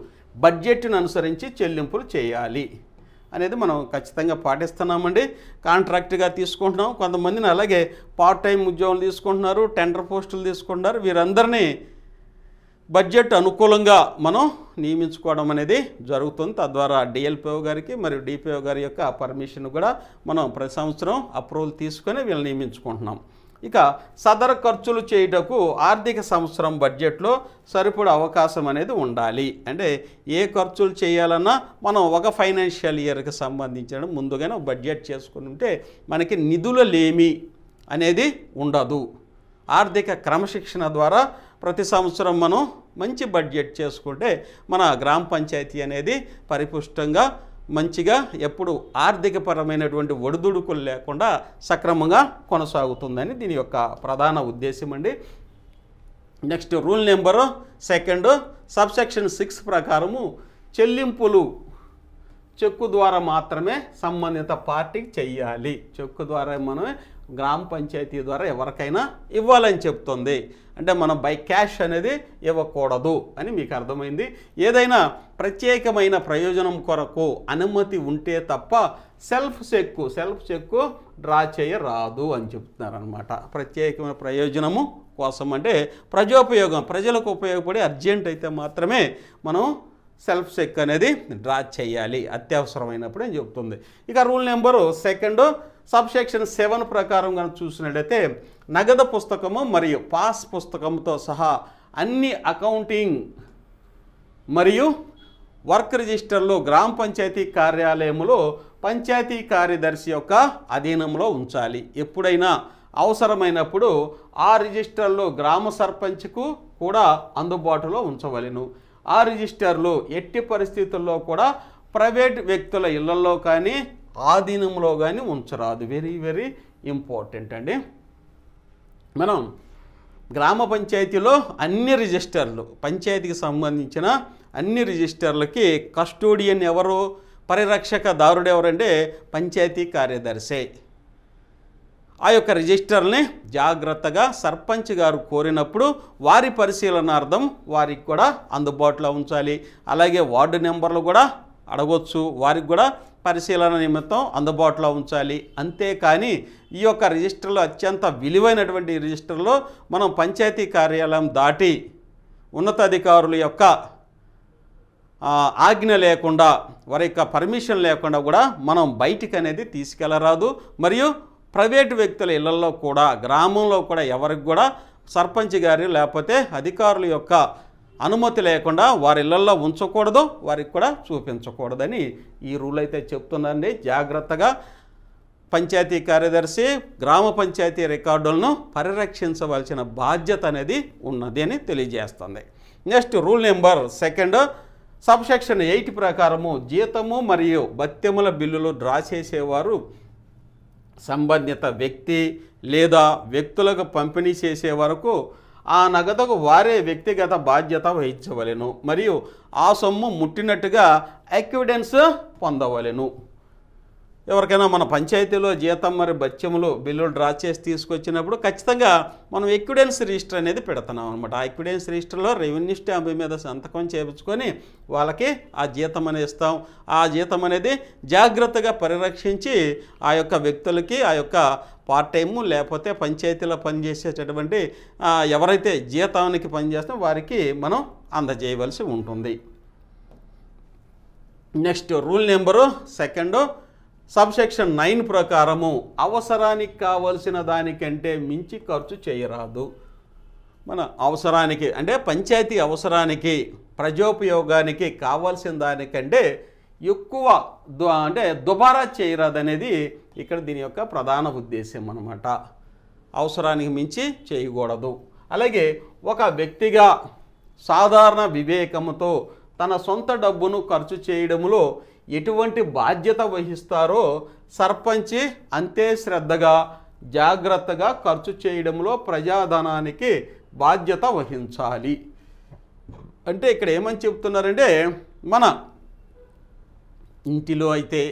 S1: బడ్జెట్ను అనుసరించి చెల్లింపులు చేయాలి అనేది మనం ఖచ్చితంగా పాటిస్తున్నామండి. కాంట్రాక్ట్గా తీసుకుంటున్నాం, కొంతమందిని అలాగే పార్ట్ టైం ఉద్యోగులు తీసుకుంటున్నారు, టెండర్ పోస్టులు తీసుకుంటున్నారు. వీరందరినీ బడ్జెట్ అనుకూలంగా మనం నియమించుకోవడం అనేది జరుగుతుంది. తద్వారా డిఎల్పిఓ గారికి మరియు డిపిఓ గారి యొక్క పర్మిషన్ కూడా మనం ప్రతి సంవత్సరం అప్రూవల్ తీసుకొని వీళ్ళని నియమించుకుంటున్నాం. ఇక సదరు ఖర్చులు చేయుటకు ఆర్థిక సంవత్సరం బడ్జెట్లో సరిపడే అవకాశం అనేది ఉండాలి. అంటే ఏ ఖర్చులు చేయాలన్నా మనం ఒక ఫైనాన్షియల్ ఇయర్కి సంబంధించిన ముందుగానే బడ్జెట్ చేసుకుని ఉంటే మనకి నిధులలేమి అనేది ఉండదు. ఆర్థిక క్రమశిక్షణ ద్వారా ప్రతి సంవత్సరం మనం మంచి బడ్జెట్ చేసుకుంటే మన గ్రామ పంచాయతీ అనేది పరిపుష్టంగా మంచిగా ఎప్పుడు ఆర్థికపరమైనటువంటి ఒడిదుడుకులు లేకుండా సక్రమంగా కొనసాగుతుందని దీని యొక్క ప్రధాన ఉద్దేశం అండి. నెక్స్ట్ రూల్ నెంబరు 2 సబ్సెక్షన్ 6 ప్రకారము చెల్లింపులు చెక్కు ద్వారా మాత్రమే సంబంధిత పార్టీకి చెయ్యాలి. చెక్కు ద్వారా మనమే గ్రామ పంచాయతీ ద్వారా ఎవరికైనా ఇవ్వాలని చెప్తుంది. అంటే మనం బై క్యాష్ అనేది ఇవ్వకూడదు అని మీకు అర్థమైంది. ఏదైనా ప్రత్యేకమైన ప్రయోజనం కొరకు అనుమతి ఉంటే తప్ప సెల్ఫ్ చెక్కు డ్రా చేయరాదు అని చెప్తున్నారు అనమాట. ప్రత్యేకమైన ప్రయోజనము కోసం అంటే ప్రజోపయోగం, ప్రజలకు ఉపయోగపడి అర్జెంట్ అయితే మాత్రమే మనం సెల్ఫ్ చెక్ అనేది డ్రా చేయాలి, అత్యవసరమైనప్పుడు అని చెప్తుంది. ఇక రూల్ నెంబరు 2 సబ్సెక్షన్ 7 ప్రకారం కనుక చూసినట్లయితే నగదు పుస్తకము మరియు పాస్ పుస్తకంతో సహా అన్ని అకౌంటింగ్ మరియు వర్క్ రిజిస్టర్లు గ్రామ పంచాయతీ కార్యాలయంలో పంచాయతీ కార్యదర్శి యొక్క అధీనంలో ఉంచాలి. ఎప్పుడైనా అవసరమైనప్పుడు ఆ రిజిస్టర్లు గ్రామ సర్పంచ్కు కూడా అందుబాటులో ఉంచవలెను. ఆ రిజిస్టర్లు ఎట్టి పరిస్థితుల్లో కూడా ప్రైవేట్ వ్యక్తుల ఇళ్లలో కానీ ఆధీనంలో కానీ ఉంచరాదు. వెరీ వెరీ ఇంపార్టెంట్ అండి. మనం గ్రామ పంచాయతీలో అన్ని రిజిస్టర్లు, పంచాయతీకి సంబంధించిన అన్ని రిజిస్టర్లకి కస్టోడియన్ ఎవరు, పరిరక్షకదారుడు ఎవరంటే పంచాయతీ కార్యదర్శి. ఆ యొక్క రిజిస్టర్ని జాగ్రత్తగా సర్పంచ్ గారు కోరినప్పుడు వారి పరిశీలనార్థం వారికి కూడా అందుబాటులో ఉంచాలి. అలాగే వార్డు నెంబర్లు కూడా అడగొచ్చు, వారికి కూడా పరిశీలన నిమిత్తం అందుబాటులో ఉంచాలి. అంతేకాని ఈ యొక్క రిజిస్టర్లో అత్యంత విలువైనటువంటి రిజిస్టర్లో మనం పంచాయతీ కార్యాలయం దాటి ఉన్నతాధికారుల యొక్క ఆజ్ఞ లేకుండా, వారి యొక్క పర్మిషన్ లేకుండా కూడా మనం బయటికి అనేది తీసుకెళ్ళరాదు. మరియు ప్రైవేటు వ్యక్తుల ఇళ్లలో కూడా, గ్రామంలో కూడా ఎవరికి కూడా సర్పంచ్ గారి లేకపోతే అధికారుల యొక్క అనుమతి లేకుండా వారి ఇళ్లలో ఉంచకూడదు, వారికి కూడా చూపించకూడదని ఈ రూల్ అయితే చెప్తుందండి. జాగ్రత్తగా పంచాయతీ కార్యదర్శి గ్రామ పంచాయతీ రికార్డులను పరిరక్షించవలసిన బాధ్యత అనేది ఉన్నది అని తెలియజేస్తుంది. నెక్స్ట్ రూల్ నెంబర్ 2 సబ్సెక్షన్ 8 ప్రకారము జీతము మరియు భత్యముల బిల్లులు డ్రా చేసేవారు సంబంధిత వ్యక్తి లేదా వ్యక్తులకు పంపిణీ చేసే వరకు ఆ నగదుకు వారే వ్యక్తిగత బాధ్యత వహించవలెను మరియు ఆ సొమ్ము ముట్టినట్టుగా ఎక్విడెన్స్ పొందవలెను. ఎవరికైనా మన పంచాయతీలో జీతం మరి భత్యములు బిల్లులు డ్రా చేసి తీసుకొచ్చినప్పుడు ఖచ్చితంగా మనం ఎక్విడెన్స్ రిజిస్టర్ అనేది పెడుతున్నాం అనమాట. ఆ ఎక్విడెన్స్ రిజిస్టర్లో రెవెన్యూ స్టాంప్ మీద సంతకం చేయించుకొని వాళ్ళకి ఆ జీతం అనేది ఇస్తాం. ఆ జీతం అనేది జాగ్రత్తగా పరిరక్షించి ఆ యొక్క వ్యక్తులకి, ఆ యొక్క పార్ట్ టైము లేకపోతే పంచాయతీలో పనిచేసేటటువంటి ఎవరైతే జీతానికి పనిచేస్తామో వారికి మనం అందజేయవలసి ఉంటుంది. నెక్స్ట్ రూల్ నెంబరు 2 సబ్సెక్షన్ 9 ప్రకారము అవసరానికి కావలసిన దానికంటే మించి ఖర్చు చేయరాదు. మన అవసరానికి అంటే పంచాయతీ అవసరానికి ప్రజోపయోగానికి కావాల్సిన దానికంటే ఎక్కువ అంటే దుబారా చేయరాదనేది ఇక్కడ దీని యొక్క ప్రధాన ఉద్దేశం అన్నమాట. అవసరానికి మించి చేయకూడదు. అలాగే ఒక వ్యక్తిగా సాధారణ వివేకంతో తన సొంత డబ్బును ఖర్చు చేయడంలో ఎటువంటి బాధ్యత వహిస్తారో సర్పంచి అంతే శ్రద్ధగా జాగ్రత్తగా ఖర్చు చేయడంలో ప్రజాధనానికి బాధ్యత వహించాలి. అంటే ఇక్కడ ఏమని చెప్తున్నారంటే మన ఇంటిలో అయితే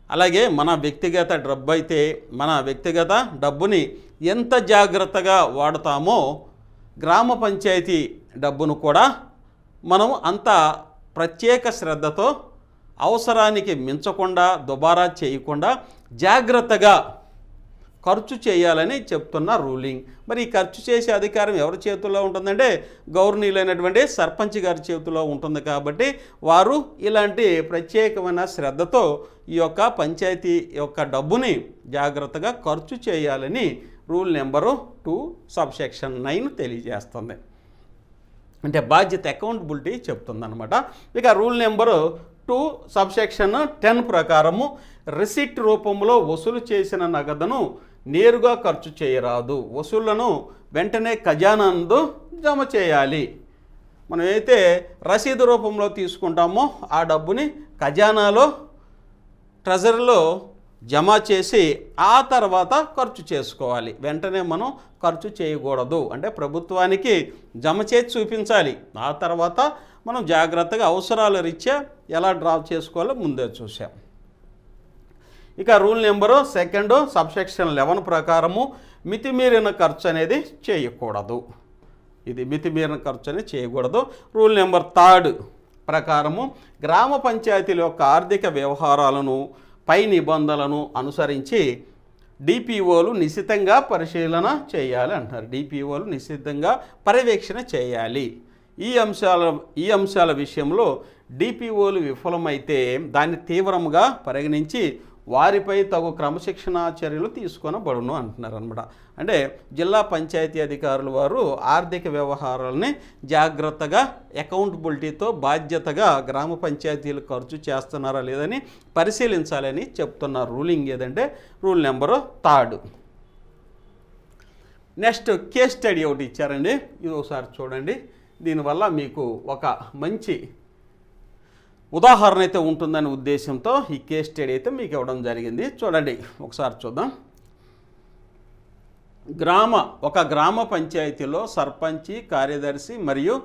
S1: అలాగే మన వ్యక్తిగత డబ్బు అయితే మన వ్యక్తిగత డబ్బుని ఎంత జాగ్రత్తగా వాడతామో గ్రామ పంచాయతీ డబ్బును కూడా మనం అంత ప్రత్యేక శ్రద్ధతో అవసరానికి మించకుండా దుబారా చేయకుండా జాగ్రత్తగా ఖర్చు చేయాలని చెప్తున్న రూలింగ్. మరి ఈ ఖర్చు చేసే అధికారం ఎవరి చేతుల్లో ఉంటుందంటే గౌరవనీయులైనటువంటి సర్పంచ్ గారి చేతిలో ఉంటుంది. కాబట్టి వారు ఇలాంటి ప్రత్యేకమైన శ్రద్ధతో ఈ యొక్క పంచాయతీ యొక్క డబ్బుని జాగ్రత్తగా ఖర్చు చేయాలని రూల్ నెంబరు 2 సబ్సెక్షన్ 9 తెలియజేస్తుంది. అంటే బాధ్యత అకౌంటబిలిటీ చెప్తుందన్నమాట. ఇక రూల్ నెంబరు 2 సబ్సెక్షన్ 10 ప్రకారము రిసిట్ రూపంలో వసూలు చేసిన నగదును నేరుగా ఖర్చు చేయరాదు. వసూళ్లను వెంటనే ఖజానానందు జమ చేయాలి. మనం అయితే రసీదు రూపంలో తీసుకుంటామో ఆ డబ్బుని ఖజానాలో ట్రెజరీలో జమ చేసి ఆ తర్వాత ఖర్చు చేసుకోవాలి. వెంటనే మనం ఖర్చు చేయకూడదు. అంటే ప్రభుత్వానికి జమ చేసి చూపించాలి. ఆ తర్వాత మనం జాగ్రత్తగా అవసరాల రీత్యా ఎలా డ్రా చేసుకోవాలో ముందే చూసాం. ఇక రూల్ నెంబరు 2 సబ్సెక్షన్ 11 ప్రకారము మితిమీరిన ఖర్చు అనేది చేయకూడదు. ఇది మితిమీరిన ఖర్చు అనేది చేయకూడదు. రూల్ నెంబర్ 3 ప్రకారము గ్రామ పంచాయతీల యొక్క ఆర్థిక వ్యవహారాలను పై నిబంధనలను అనుసరించి డిపిఓలు నిశితంగా పరిశీలన చేయాలి అంటారు. డిపిఓలు నిశితంగా పర్యవేక్షణ చేయాలి. ఈ అంశాల విషయంలో డిపిఓలు విఫలమైతే దాన్ని తీవ్రంగా పరిగణించి వారిపై తగు క్రమశిక్షణా చర్యలు తీసుకొనబడును అంటున్నారు అనమాట. అంటే జిల్లా పంచాయతీ అధికారులు వారు ఆర్థిక వ్యవహారాలని జాగ్రత్తగా అకౌంటబిలిటీతో బాధ్యతగా గ్రామ పంచాయతీలు ఖర్చు చేస్తున్నారా లేదని పరిశీలించాలని చెప్తున్న రూలింగ్ ఏదంటే rule number 3. Next case study ఒకటి ఇచ్చారండి. ఇది ఒకసారి చూడండి. దీనివల్ల మీకు ఒక మంచి ఉదాహరణ అయితే ఉంటుందనే ఉద్దేశంతో ఈ కేస్ స్టడీ అయితే మీకు ఇవ్వడం జరిగింది. చూడండి ఒకసారి చూద్దాం. ఒక గ్రామ పంచాయతీలో సర్పంచి, కార్యదర్శి మరియు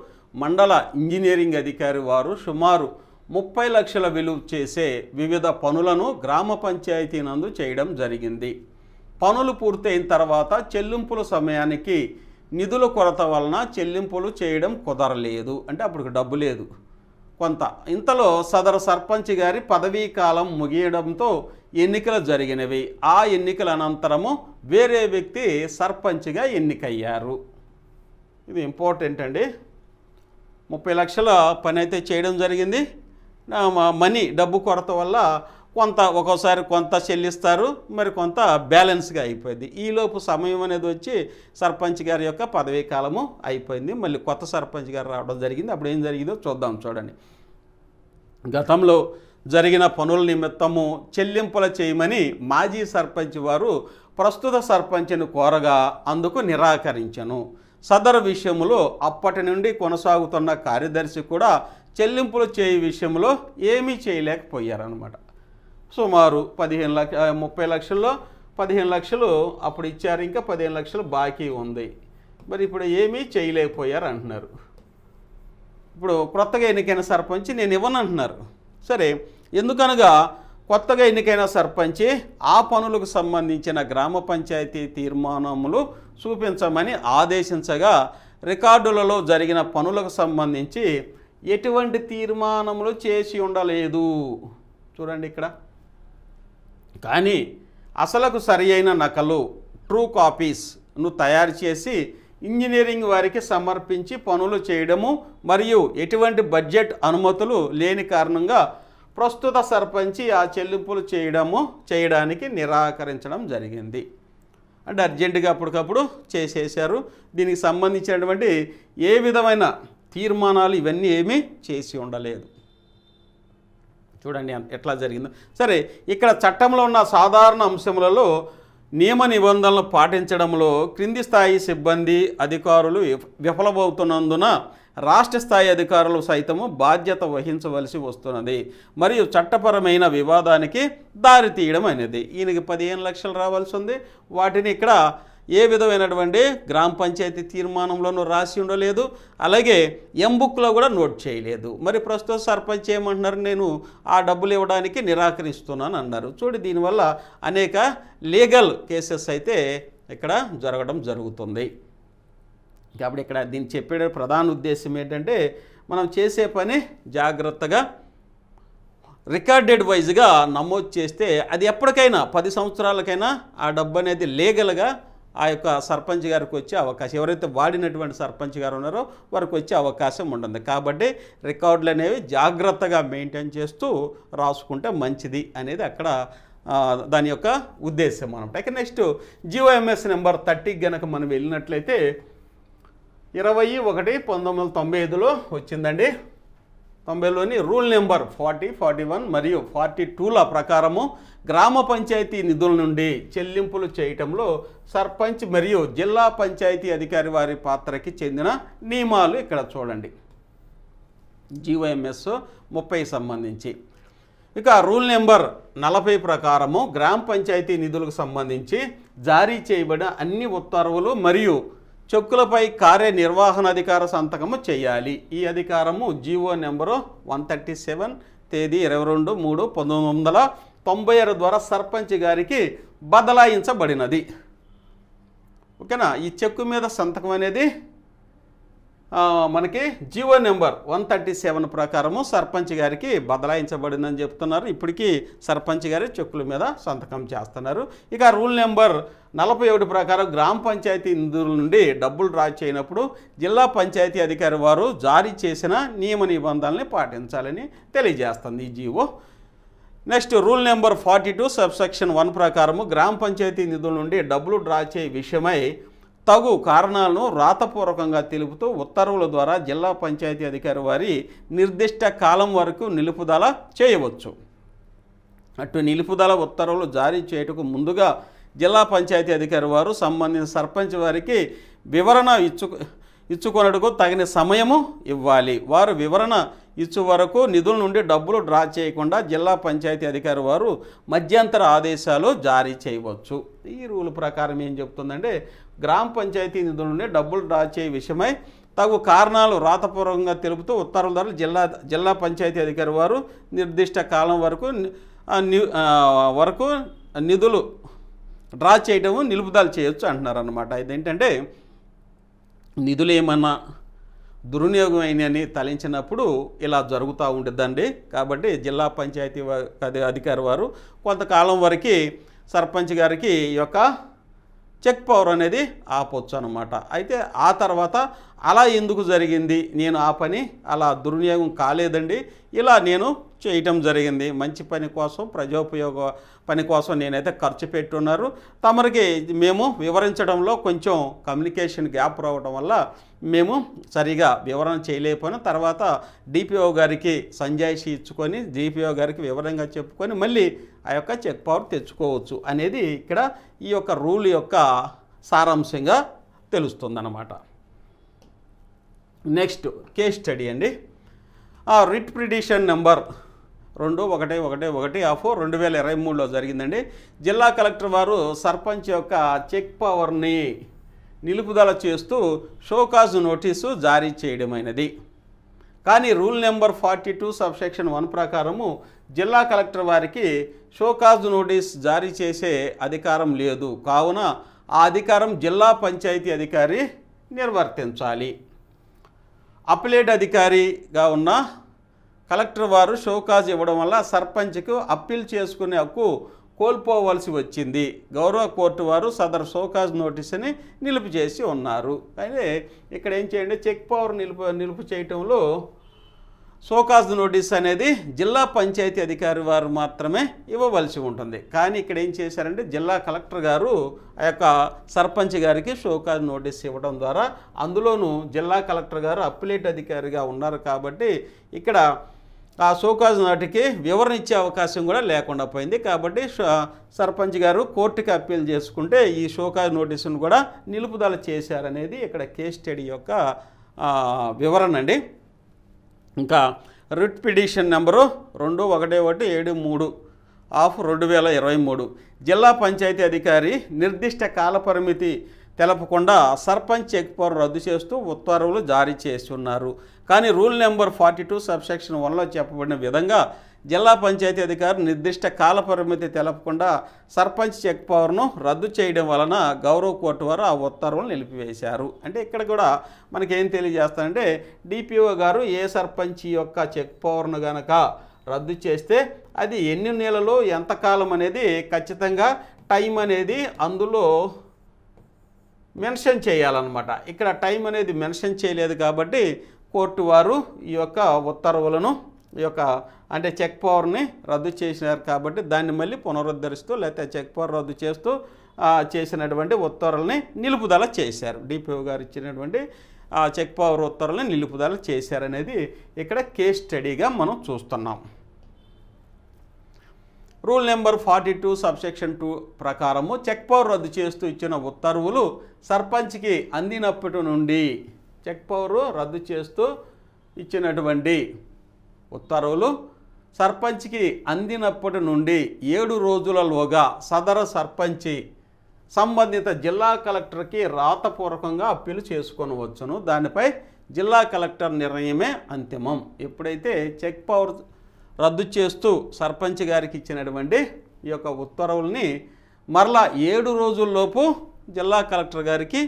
S1: మండల ఇంజనీరింగ్ అధికారి వారు సుమారు 30 లక్షల విలువ చేసే వివిధ పనులను గ్రామ పంచాయతీ నందు చేయడం జరిగింది. పనులు పూర్తయిన తర్వాత చెల్లింపుల సమయానికి నిధుల కొరత వలన చెల్లింపులు చేయడం కుదరలేదు. అంటే అప్పుడు డబ్బు లేదు కొంత. ఇంతలో సదరు సర్పంచ్ గారి పదవీ కాలం ముగియడంతో ఎన్నికలు జరిగినవి. ఆ ఎన్నికల అనంతరము వేరే వ్యక్తి సర్పంచ్గా ఎన్నికయ్యారు. ఇది ఇంపార్టెంట్ అండి. 30 లక్షల పని అయితే చేయడం జరిగింది. మనీ డబ్బు కొరత వల్ల ఒక్కోసారి కొంత చెల్లిస్తారు, మరి కొంత బ్యాలెన్స్గా అయిపోయింది. ఈలోపు సమయం అనేది వచ్చి సర్పంచ్ గారి యొక్క పదవీ కాలము అయిపోయింది. మళ్ళీ కొత్త సర్పంచ్ గారు రావడం జరిగింది. అప్పుడు ఏం జరిగిందో చూద్దాం. చూడండి. గతంలో జరిగిన పనుల నిమిత్తము చెల్లింపుల చేయమని మాజీ సర్పంచ్ వారు ప్రస్తుత సర్పంచ్ను కోరగా అందుకు నిరాకరించను. సదరు విషయంలో అప్పటి నుండి కొనసాగుతున్న కార్యదర్శి కూడా చెల్లింపులు చేయ విషయంలో ఏమీ చేయలేకపోయారన్నమాట. సుమారు 30 లక్షల్లో 15 లక్షలు అప్పుడు ఇచ్చారు, ఇంకా 15 లక్షలు బాకీ ఉంది. మరి ఇప్పుడు ఏమీ చేయలేకపోయారు అంటున్నారు. ఇప్పుడు కొత్తగా ఎన్నికైన సర్పంచ్ నేను ఇవ్వనంటున్నారు. సరే, ఎందుకనగా కొత్తగా ఎన్నికైన సర్పంచ్ ఆ పనులకు సంబంధించిన గ్రామ పంచాయతీ తీర్మానములు చూపించమని ఆదేశించగా రికార్డులలో జరిగిన పనులకు సంబంధించి ఎటువంటి తీర్మానములు చేసి ఉండలేదు. చూడండి ఇక్కడ. కానీ అసలకు సరి అయిన నకలు ట్రూ కాపీస్ను తయారు చేసి ఇంజనీరింగ్ వారికి సమర్పించి పనులు చేయడము మరియు ఎటువంటి బడ్జెట్ అనుమతులు లేని కారణంగా ప్రస్తుత సర్పంచి ఆ చెల్లింపులు చేయడానికి నిరాకరించడం జరిగింది. అంటే అర్జెంటుగా అప్పటికప్పుడు చేసేశారు. దీనికి సంబంధించినటువంటి ఏ విధమైన తీర్మానాలు ఇవన్నీ ఏమీ చేసి ఉండలేదు. చూడండి ఎట్లా జరిగిందో. సరే, ఇక్కడ చట్టంలో ఉన్న సాధారణ అంశములలో నియమ నిబంధనలు పాటించడంలో క్రింది స్థాయి సిబ్బంది అధికారులు విఫలమవుతున్నందున రాష్ట్ర స్థాయి అధికారులు సైతము బాధ్యత వహించవలసి వస్తున్నది మరియు చట్టపరమైన వివాదానికి దారి తీయడం అనేది. ఈయనకి 15 లక్షలు రావాల్సి ఉంది. వాటిని ఇక్కడ ఏ విధమైనటువంటి గ్రామ పంచాయతీ తీర్మానంలోనూ రాసి ఉండలేదు, అలాగే ఎంబుక్లో కూడా నోట్ చేయలేదు. మరి ప్రస్తుత సర్పంచ్ ఏమంటున్నారు, నేను ఆ డబ్బులు ఇవ్వడానికి నిరాకరిస్తున్నాను అన్నారు. చూడు, దీనివల్ల అనేక లీగల్ కేసెస్ అయితే ఇక్కడ జరగడం జరుగుతుంది. కాబట్టి ఇక్కడ దీన్ని చెప్పే ప్రధాన ఉద్దేశం ఏంటంటే, మనం చేసే పని జాగ్రత్తగా రికార్డెడ్ వైజ్గా నమోదు చేస్తే అది ఎప్పటికైనా 10 సంవత్సరాలకైనా ఆ డబ్బు అనేది లీగల్గా ఆ యొక్క సర్పంచ్ గారికి వచ్చే అవకాశం, ఎవరైతే వాడినటువంటి సర్పంచ్ గారు ఉన్నారో వారికి వచ్చే అవకాశం ఉంటుంది. కాబట్టి రికార్డులు అనేవి జాగ్రత్తగా మెయింటైన్ చేస్తూ రాసుకుంటే మంచిది అనేది అక్కడ దాని యొక్క ఉద్దేశం అనమాట. ఇక నెక్స్ట్ జిఓఎంఎస్ నెంబర్ 30 గనక మనం వెళ్ళినట్లయితే 21/1995లో వచ్చిందండి. 90లోని రూల్ నెంబర్ 40, 41 మరియు 42ల ప్రకారము గ్రామ పంచాయతీ నిధుల నుండి చెల్లింపులు చేయటంలో సర్పంచ్ మరియు జిల్లా పంచాయతీ అధికారి వారి పాత్రకి చెందిన నియమాలు ఇక్కడ చూడండి. జిఓఎంఎస్ 30 సంబంధించి ఇక రూల్ నెంబర్ 40 ప్రకారము గ్రామ పంచాయతీ నిధులకు సంబంధించి జారీ చేయబడిన అన్ని ఉత్తర్వులు మరియు చెక్కులపై కార్యనిర్వహణాధికార సంతకము చేయాలి. ఈ అధికారము జీవో నెంబరు 137 తేదీ 22/3/1996 ద్వారా సర్పంచ్ గారికి బదలాయించబడినది. ఓకేనా. ఈ చెక్కు మీద సంతకం అనేది మనకి జీవో నెంబర్ 137 ప్రకారము సర్పంచ్ గారికి బదలాయించబడిందని చెప్తున్నారు. ఇప్పటికీ సర్పంచ్ గారి చెక్కుల మీద సంతకం చేస్తున్నారు. ఇక రూల్ నెంబర్ 41 ప్రకారం గ్రామ పంచాయతీ నిధుల నుండి డబ్బులు డ్రా చేయనప్పుడు జిల్లా పంచాయతీ అధికారి వారు జారీ చేసిన నియమ నిబంధనల్ని పాటించాలని తెలియజేస్తుంది ఈ GO. Next rule number 42 subsection 1 ప్రకారము గ్రామ పంచాయతీ నిధుల నుండి డబ్బులు డ్రా చేయ విషయమై తగు కారణాలను రాతపూర్వకంగా తెలుపుతూ ఉత్తర్వుల ద్వారా జిల్లా పంచాయతీ అధికారి వారి నిర్దిష్ట కాలం వరకు నిలుపుదల చేయవచ్చు. అటు నిలుపుదల ఉత్తర్వులు జారీ చేయుటకు ముందుగా జిల్లా పంచాయతీ అధికారి వారు సంబంధించిన సర్పంచ్ వారికి వివరణ ఇచ్చుకొనుటకు తగిన సమయము ఇవ్వాలి. వారు వివరణ ఇచ్చు వరకు నిధుల నుండి డబ్బులు డ్రా చేయకుండా జిల్లా పంచాయతీ అధికారి వారు మధ్యంతర ఆదేశాలు జారీ చేయవచ్చు. ఈ రూల్ ప్రకారం ఏం చెప్తుందంటే, గ్రామ పంచాయతీ నిధుల నుండి డబ్బులు డ్రా చేయ విషయమై తగు కారణాలు రాతపూర్వకంగా తెలుపుతూ ఉత్తర్వుల ద్వారా జిల్లా పంచాయతీ అధికారి వారు నిర్దిష్ట కాలం వరకు నిధులు డ్రా చేయడము నిలుపుదల చేయొచ్చు అంటున్నారు అన్నమాట. ఇదేంటంటే నిధులు ఏమన్నా దుర్వినియోగం అయినని తలించినప్పుడు ఇలా జరుగుతూ ఉంటుందండి. కాబట్టి జిల్లా పంచాయతీ అధికారి వారు కొంతకాలం వరకు సర్పంచ్ గారికి ఈ యొక్క చెక్ పవర్ అనేది ఆపొచ్చు అనమాట. అయితే ఆ తర్వాత అలా ఎందుకు జరిగింది, నేను ఆ పని అలా దుర్వినియోగం కాలేదండి, ఇలా నేను చేయటం జరిగింది, మంచి పని కోసం ప్రజోపయోగ పని కోసం నేనైతే ఖర్చు పెట్టున్నారు, తమరికి మేము వివరించడంలో కొంచెం కమ్యూనికేషన్ గ్యాప్ రావడం వల్ల మేము సరిగా వివరణ చేయలేకపోయినా తర్వాత డిపిఓ గారికి సంజాయిషి ఇచ్చుకొని డిపిఓ గారికి వివరంగా చెప్పుకొని మళ్ళీ ఆ యొక్క చెక్ పవర్ తెచ్చుకోవచ్చు అనేది ఇక్కడ ఈ యొక్క రూల్ యొక్క సారాంశంగా తెలుస్తుందన్నమాట. నెక్స్ట్ కేస్ స్టడీ అండి. రిట్ పిటిషన్ నెంబర్ 2111/2023లో జరిగిందండి. జిల్లా కలెక్టర్ వారు సర్పంచ్ యొక్క చెక్ పవర్ని నిలుపుదల చేస్తూ షోకాజ్ నోటీసు జారీ చేయడమైనది. కానీ రూల్ నెంబర్ 42 సబ్సెక్షన్ 1 ప్రకారము జిల్లా కలెక్టర్ వారికి షోకాజ్ నోటీస్ జారీ చేసే అధికారం లేదు. కావున ఆ అధికారం జిల్లా పంచాయతీ అధికారి నిర్వర్తించాలి. అప్పిలేట్ అధికారిగా ఉన్న కలెక్టర్ వారు షోకాజ్ ఇవ్వడం వల్ల సర్పంచ్కు అప్పీల్ చేసుకునే హక్కు కోల్పోవలసి వచ్చింది. గౌరవ కోర్టు వారు సదరు షోకాజ్ నోటీసుని నిలుపు చేసి ఉన్నారు. అయితే ఇక్కడ ఏం చేయండి, చెక్ పవర్ నిలుపు చేయటంలో షోకాజ్ నోటీస్ అనేది జిల్లా పంచాయతీ అధికారి వారు మాత్రమే ఇవ్వవలసి ఉంటుంది. కానీ ఇక్కడ ఏం చేశారంటే జిల్లా కలెక్టర్ గారు ఆ యొక్క సర్పంచ్ గారికి షోకాజ్ నోటీస్ ఇవ్వడం ద్వారా, అందులోనూ జిల్లా కలెక్టర్ గారు అప్పిలేట్ అధికారిగా ఉన్నారు కాబట్టి ఇక్కడ ఆ షోకాజ్ నాటికి వివరణ ఇచ్చే అవకాశం కూడా లేకుండా పోయింది. కాబట్టి సర్పంచ్ గారు కోర్టుకి అప్పీల్ చేసుకుంటే ఈ షోకాజ్ నోటీసును కూడా నిలుపుదల చేశారనేది ఇక్కడ కేస్ స్టడీ యొక్క వివరణ అండి. ఇంకా రిట్ పిటిషన్ నెంబరు 2117/2023 జిల్లా పంచాయతీ అధికారి నిర్దిష్ట కాలపరిమితి తెలపకుండా సర్పంచ్ చెక్ పవర్ రద్దు చేస్తూ ఉత్తర్వులు జారీ చేసి ఉన్నారు. కానీ రూల్ నెంబర్ 42 సబ్సెక్షన్ 1లో చెప్పబడిన విధంగా జిల్లా పంచాయతీ అధికారి నిర్దిష్ట కాలపరిమితి తెలపకుండా సర్పంచ్ చెక్ పవర్ను రద్దు చేయడం వలన గౌరవ కోర్టు వారు ఆ ఉత్తర్వులను నిలిపివేశారు. అంటే ఇక్కడ కూడా మనకేం తెలియజేస్తారంటే డిపిఓ గారు ఏ సర్పంచ్ యొక్క చెక్ పవర్ను గనక రద్దు చేస్తే అది ఎన్ని నెలలు ఎంతకాలం అనేది ఖచ్చితంగా టైం అనేది అందులో మెన్షన్ చేయాలన్నమాట. ఇక్కడ టైం అనేది మెన్షన్ చేయలేదు కాబట్టి కోర్టు వారు ఈ యొక్క ఉత్తర్వులను ఈ యొక్క అంటే చెక్ పవర్ని రద్దు చేసినారు కాబట్టి దాన్ని మళ్ళీ పునరుద్ధరిస్తూ లేకపోతే చెక్ పవర్ రద్దు చేస్తూ చేసినటువంటి ఉత్తర్వులని నిలుపుదల చేశారు. డిపిఓ గారు ఇచ్చినటువంటి చెక్ పవర్ ఉత్తర్వులని నిలుపుదల చేశారనేది ఇక్కడ కేస్ స్టడీగా మనం చూస్తున్నాం. రూల్ నెంబర్ 42 సబ్సెక్షన్ 2 ప్రకారము చెక్ పవర్ రద్దు చేస్తూ ఇచ్చిన ఉత్తర్వులు సర్పంచ్కి అందినప్పటి నుండి చెక్ పవర్ రద్దు చేస్తూ ఇచ్చినటువంటి ఉత్తర్వులు సర్పంచ్కి అందినప్పటి నుండి 7 రోజులలోగా సదరు సర్పంచి సంబంధిత జిల్లా కలెక్టర్కి రాతపూర్వకంగా అప్పీలు చేసుకొనవచ్చును. దానిపై జిల్లా కలెక్టర్ నిర్ణయమే అంతిమం. ఎప్పుడైతే చెక్ పవర్ రద్దు చేస్తూ సర్పంచ్ గారికి ఇచ్చినటువంటి ఈ యొక్క ఉత్తర్వుల్ని మరలా 7 రోజుల్లోపు జిల్లా కలెక్టర్ గారికి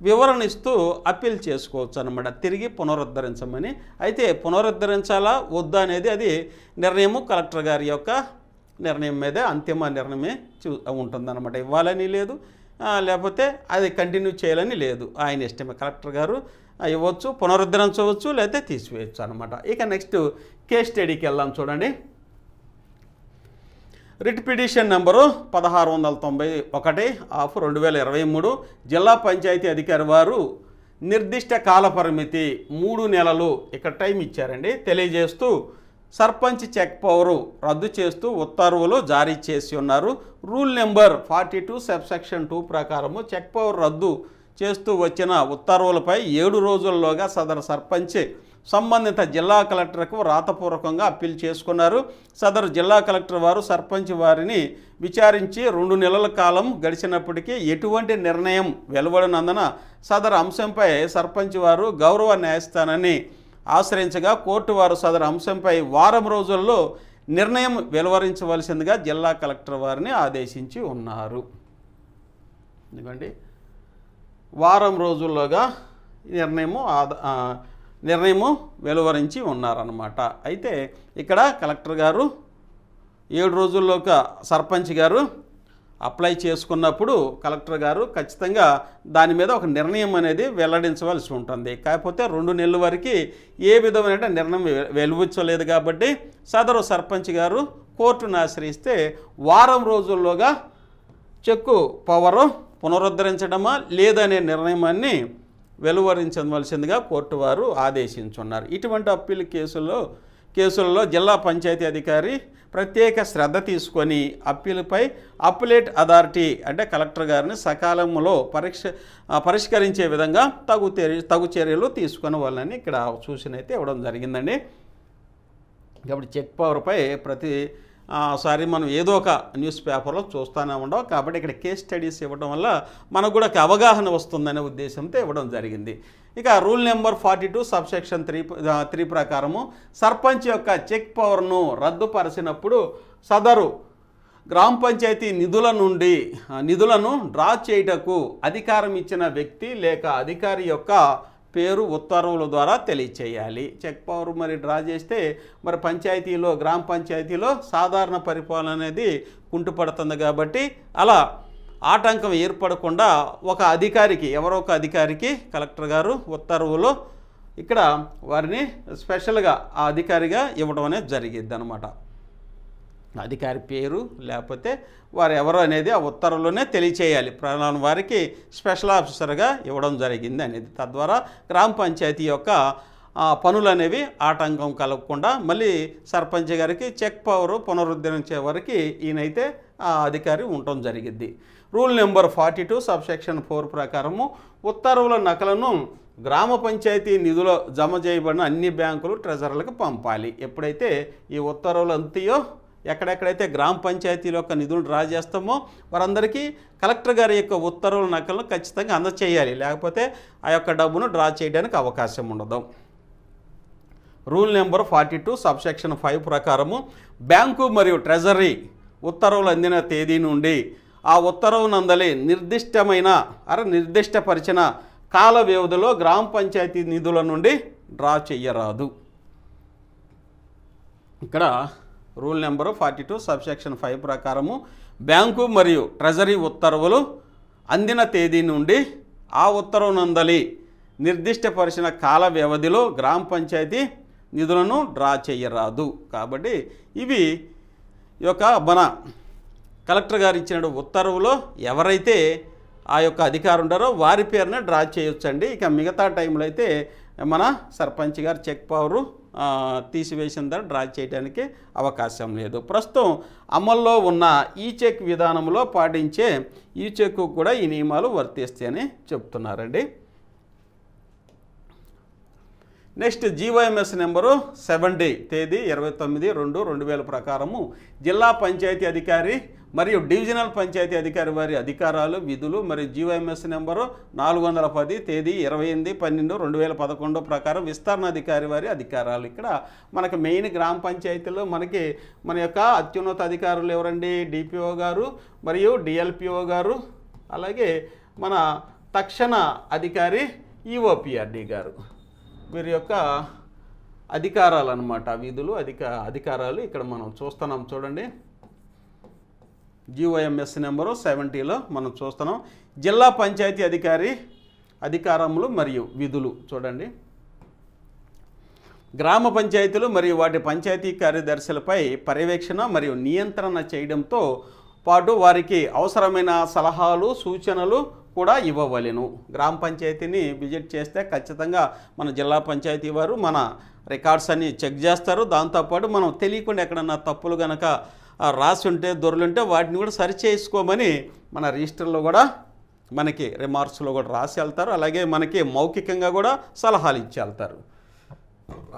S1: వివరణ ఇస్తూ అప్పీల్ చేసుకోవచ్చు అన్నమాట, తిరిగి పునరుద్ధరించమని. అయితే పునరుద్ధరించాలా వద్దా అనేది అది నిర్ణయము కలెక్టర్ గారి యొక్క నిర్ణయం మీదే అంతిమ నిర్ణయమే ఉంటుందన్నమాట. ఇవ్వాలని లేదు, లేకపోతే అది కంటిన్యూ చేయాలని లేదు, ఆయన ఇష్టమే. కలెక్టర్ గారు ఇవ్వచ్చు, పునరుద్ధరించవచ్చు, లేకపోతే తీసివేయచ్చు అనమాట. ఇక నెక్స్ట్ కేస్ స్టడీకి వెళ్దాం. చూడండి, రిట్ పిటిషన్ నెంబరు 1691/2023 జిల్లా పంచాయతీ అధికారి వారు నిర్దిష్ట కాలపరిమితి 3 నెలలు ఇక్కడ టైం ఇచ్చారండి తెలియజేస్తూ సర్పంచ్ చెక్ పవరు రద్దు చేస్తూ ఉత్తర్వులు జారీ చేసి ఉన్నారు. రూల్ నెంబర్ 42 సబ్సెక్షన్ 2 ప్రకారము చెక్ పవర్ రద్దు చేస్తూ వచ్చిన ఉత్తర్వులపై 7 రోజుల్లోగా సదరు సర్పంచ్ సంబంధిత జిల్లా కలెక్టర్కు రాతపూర్వకంగా అప్పీల్ చేసుకున్నారు. సదరు జిల్లా కలెక్టర్ వారు సర్పంచ్ వారిని విచారించి 2 నెలల కాలం గడిచినప్పటికీ ఎటువంటి నిర్ణయం వెలువడినందున సదరు అంశంపై సర్పంచ్ వారు గౌరవ న్యాయస్థానాన్ని ఆశ్రయించగా కోర్టు వారు సదరు అంశంపై వారం రోజుల్లో నిర్ణయం వెలువరించవలసిందిగా జిల్లా కలెక్టర్ వారిని ఆదేశించి ఉన్నారు. ఎందుకంటే వారం రోజుల్లోగా నిర్ణయము వెలువరించి ఉన్నారన్నమాట. అయితే ఇక్కడ కలెక్టర్ గారు 7 రోజుల్లోగా సర్పంచ్ గారు అప్లై చేసుకున్నప్పుడు కలెక్టర్ గారు ఖచ్చితంగా దాని మీద ఒక నిర్ణయం అనేది వెల్లడించవలసి ఉంటుంది. కాకపోతే 2 నెలల వరకు ఏ విధమైన నిర్ణయం వెలువచ్చలేదు కాబట్టి సదరు సర్పంచ్ గారు కోర్టును ఆశ్రయిస్తే వారం రోజుల్లోగా చెక్కు పవరు పునరుద్ధరించడమా లేదనే నిర్ణయాన్ని వెలువరించవలసిందిగా కోర్టు వారు ఆదేశించున్నారు. ఇటువంటి అప్పీల్ కేసులలో జిల్లా పంచాయతీ అధికారి ప్రత్యేక శ్రద్ధ తీసుకొని అప్పీలుపై అప్పిలేట్ అథారిటీ అంటే కలెక్టర్ గారిని సకాలంలో పరిష్కరించే విధంగా తగు చర్యలు తీసుకునే వాళ్ళని ఇక్కడ సూచన అయితే ఇవ్వడం జరిగిందండి. కాబట్టి చెక్ పవర్పై ప్రతిసారి మనం ఏదో ఒక న్యూస్ పేపర్లో చూస్తూనే ఉండవు కాబట్టి ఇక్కడ కేస్ స్టడీస్ ఇవ్వడం వల్ల మనకు కూడా అవగాహన వస్తుందనే ఉద్దేశంతో ఇవ్వడం జరిగింది. ఇక రూల్ నెంబర్ 42 సబ్సెక్షన్ 3 ప్రకారము సర్పంచ్ యొక్క చెక్ పవర్ను రద్దుపరిచినప్పుడు సదరు గ్రామ పంచాయతీ నిధులను డ్రా చేయుటకు అధికారం ఇచ్చిన వ్యక్తి లేక అధికారి యొక్క పేరు ఉత్తర్వుల ద్వారా తెలియచేయాలి. చెక్ పవర్ మరి డ్రా చేస్తే మరి గ్రామ పంచాయతీలో సాధారణ పరిపాలన అనేది కుంటుపడుతుంది కాబట్టి అలా ఆటంకం ఏర్పడకుండా ఒక అధికారికి ఎవరో ఒక అధికారికి కలెక్టర్ గారు ఉత్తర్వులో ఇక్కడ వారిని స్పెషల్గా ఆ అధికారిగా ఇవ్వడం అనేది జరిగిద్ది అనమాట. అధికారి పేరు లేకపోతే వారు ఎవరు అనేది ఆ ఉత్తర్వులోనే తెలియచేయాలి. ప్రధాన వారికి స్పెషల్ ఆఫీసర్గా ఇవ్వడం జరిగింది అనేది. తద్వారా గ్రామ పంచాయతీ యొక్క పనులు అనేవి ఆటంకం కలగకుండా మళ్ళీ సర్పంచ్ గారికి చెక్ పవర్ పునరుద్ధరించే వరకు ఈయనైతే ఆ అధికారి ఉండటం జరిగింది. రూల్ నెంబర్ 42 సబ్సెక్షన్ 4 ప్రకారము ఉత్తర్వుల నకలను గ్రామ పంచాయతీ నిధులు జమ చేయబడిన అన్ని బ్యాంకులు ట్రెజరీలకు పంపాలి. ఎప్పుడైతే ఈ ఉత్తర్వులు అంతయో ఎక్కడెక్కడైతే గ్రామ పంచాయతీల యొక్క నిధులు డ్రా చేస్తామో వారందరికీ కలెక్టర్ గారి యొక్క ఉత్తర్వుల నకలను ఖచ్చితంగా అందచేయాలి. లేకపోతే ఆ యొక్క డబ్బును డ్రా చేయడానికి అవకాశం ఉండదు. రూల్ నెంబర్ 42 సబ్సెక్షన్ 5 ప్రకారము బ్యాంకు మరియు ట్రెజరీ ఉత్తర్వులు అందిన తేదీ నుండి ఆ ఉత్తర్వు నందలి నిర్దిష్టపరిచిన కాల వ్యవధిలో గ్రామ పంచాయతీ నిధుల నుండి డ్రా చెయ్యరాదు. ఇక్కడ రూల్ నెంబరు 42 సబ్సెక్షన్ 5 ప్రకారము బ్యాంకు మరియు ట్రెజరీ ఉత్తర్వులు అందిన తేదీ నుండి ఆ ఉత్తర్వు నందలి నిర్దిష్టపరిచిన కాల వ్యవధిలో గ్రామ పంచాయతీ నిధులను డ్రా చెయ్యరాదు. కాబట్టి ఇవి యొక్క మన కలెక్టర్ గారు ఇచ్చిన ఉత్తర్వులో ఎవరైతే ఆ యొక్క అధికారం ఉంటారో వారి పేరునే డ్రా చేయొచ్చండి. ఇక మిగతా టైంలో అయితే మన సర్పంచ్ గారు చెక్ పవరు తీసివేసిన తర్వాత డ్రా చేయడానికి అవకాశం లేదు. ప్రస్తుతం అమల్లో ఉన్న ఈ చెక్ విధానంలో పాటించే ఈ చెక్కు కూడా ఈ నియమాలు వర్తిస్తాయని చెప్తున్నారండి. నెక్స్ట్ జీవోఎంఎస్ నెంబరు 70 తేదీ 29/2/2000 ప్రకారము జిల్లా పంచాయతీ అధికారి మరియు డివిజనల్ పంచాయతీ అధికారి వారి అధికారాలు విధులు మరియు జీవోఎంఎస్ నెంబరు 410 తేదీ 28/12/2011 ప్రకారం విస్తరణ అధికారి వారి అధికారాలు. ఇక్కడ మనకు మెయిన్ గ్రామ పంచాయతీలో మన యొక్క అత్యున్నత అధికారులు ఎవరండి? డిపిఓ గారు మరియు డిఎల్పిఓ గారు, అలాగే మన తక్షణ అధికారి ఈఓపిఆర్డి గారు. వీరి యొక్క అధికారాలు అన్నమాట, విధులు అధికారాలు ఇక్కడ మనం చూస్తున్నాం. చూడండి జీఓఎంఎస్ నెంబరు 70లో మనం చూస్తున్నాం. జిల్లా పంచాయతీ అధికారి అధికారములు మరియు విధులు చూడండి. గ్రామ పంచాయతీలు మరియు వాటి పంచాయతీ కార్యదర్శులపై పర్యవేక్షణ మరియు నియంత్రణ చేయడంతో పాటు వారికి అవసరమైన సలహాలు సూచనలు కూడా ఇవ్వవలెను. గ్రామ పంచాయతీని విజిట్ చేస్తే ఖచ్చితంగా మన జిల్లా పంచాయతీ వారు మన రికార్డ్స్ అన్ని చెక్ చేస్తారు. దాంతోపాటు మనం తెలియకుండా ఎక్కడన్నా తప్పులు కనుక రాసి ఉంటే దొరలుంటే వాటిని కూడా సరి చేసుకోమని మన రిజిస్టర్లో కూడా మనకి రిమార్క్స్లో కూడా రాసి వెళ్తారు. అలాగే మనకి మౌఖికంగా కూడా సలహాలు ఇచ్చి వెళ్తారు.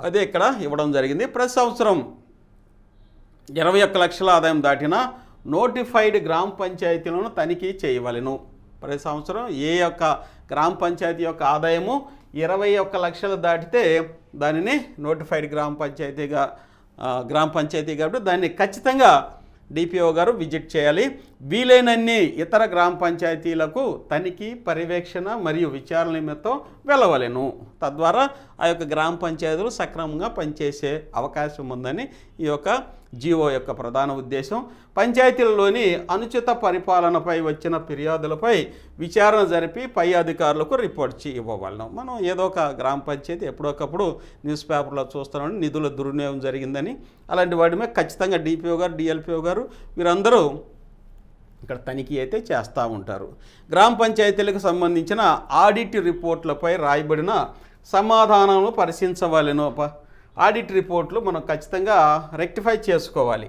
S1: అదే ఇక్కడ ఇవ్వడం జరిగింది. ప్రతి సంవత్సరం 21 లక్షల ఆదాయం దాటిన నోటిఫైడ్ గ్రామ పంచాయతీలను తనిఖీ చేయవలెను. ప్రతి సంవత్సరం ఏ యొక్క గ్రామ పంచాయతీ యొక్క ఆదాయము 21 లక్షలు దాటితే దానిని నోటిఫైడ్ గ్రామ పంచాయతీ కాబట్టి దాన్ని ఖచ్చితంగా డిపిఓ గారు విజిట్ చేయాలి. వీలైనన్ని ఇతర గ్రామ పంచాయతీలకు తనిఖీ పర్యవేక్షణ మరియు విచారణ నిమిత్తం వెళ్ళవలెను. తద్వారా ఆ యొక్క గ్రామ పంచాయతీలు సక్రమంగా పనిచేసే అవకాశం ఉందని ఈ యొక్క జీవో యొక్క ప్రధాన ఉద్దేశం. పంచాయతీలలోని అనుచిత పరిపాలనపై వచ్చిన ఫిర్యాదులపై విచారణ జరిపి పై అధికారులకు రిపోర్ట్ ఇవ్వవలను. మనం ఏదో ఒక గ్రామ పంచాయతీ ఎప్పుడొకప్పుడు న్యూస్ పేపర్లో చూస్తున్నాం నిధుల దుర్వినియోగం జరిగిందని. అలాంటి వాటి మీద ఖచ్చితంగా డిపిఓ గారు డిఎల్పిఓ గారు వీరందరూ ఇక్కడ తనిఖీ అయితే చేస్తూ ఉంటారు. గ్రామ పంచాయతీలకు సంబంధించిన ఆడిట్ రిపోర్ట్లపై రాయబడిన సమాధానాలను పరిశీలించవలెను. ఆడిట్ రిపోర్ట్లు మనం ఖచ్చితంగా రెక్టిఫై చేసుకోవాలి.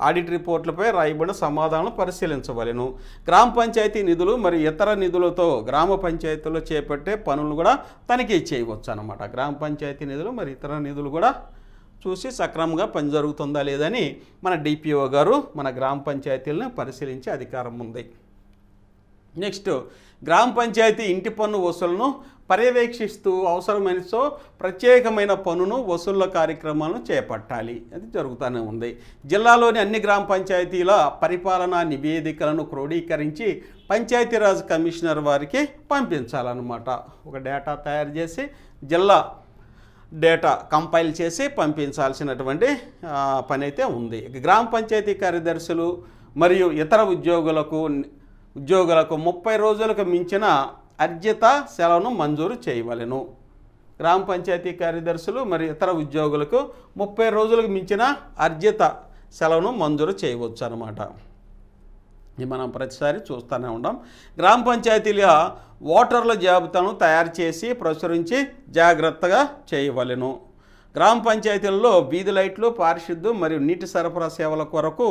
S1: ఆడిట్ రిపోర్ట్లపై రాయబడిన సమాధానాలను పరిశీలించవలెను. గ్రామ పంచాయతీ నిధులు మరియు ఇతర నిధులతో గ్రామ పంచాయతీలో చేపట్టే పనులు కూడా తనిఖీ చేయవచ్చు అన్నమాట. గ్రామ పంచాయతీ నిధులు మరియు ఇతర నిధులు కూడా చూసి సక్రమంగా పని జరుగుతుందా లేదని మన డిపిఓ గారు మన గ్రామ పంచాయతీలను పరిశీలించే అధికారం ఉంది. నెక్స్ట్ గ్రామ పంచాయతీ ఇంటి పన్ను వసూలును పర్యవేక్షిస్తూ అవసరమైన ప్రత్యేకమైన పన్నును వసూళ్ల కార్యక్రమాలను చేపట్టాలి. అది జరుగుతూనే ఉంది. జిల్లాలోని అన్ని గ్రామ పంచాయతీల పరిపాలనా నివేదికలను క్రోడీకరించి పంచాయతీరాజ్ కమిషనర్ వారికి పంపించాలన్నమాట. ఒక డేటా తయారు చేసి జిల్లా డేటా కంపైల్ చేసి పంపించాల్సినటువంటి పని అయితే ఉంది. గ్రామ పంచాయతీ కార్యదర్శులు మరియు ఇతర ఉద్యోగులకు 30 రోజులకు మించిన అర్జిత సెలవును మంజూరు చేయవలెను. గ్రామ పంచాయతీ కార్యదర్శులు మరియు ఇతర ఉద్యోగులకు 30 రోజులకు మించిన అర్జిత సెలవును మంజూరు చేయవచ్చు అన్నమాట. ఇది మనం ప్రతిసారి చూస్తూనే ఉంటాం. గ్రామ పంచాయతీల ఓటర్ల జాబితాను తయారు చేసి ప్రచురించి జాగ్రత్తగా చేయవలెను. గ్రామ పంచాయతీలలో వీధి లైట్లు, పారిశుద్ధ్యం మరియు నీటి సరఫరా సేవల కొరకు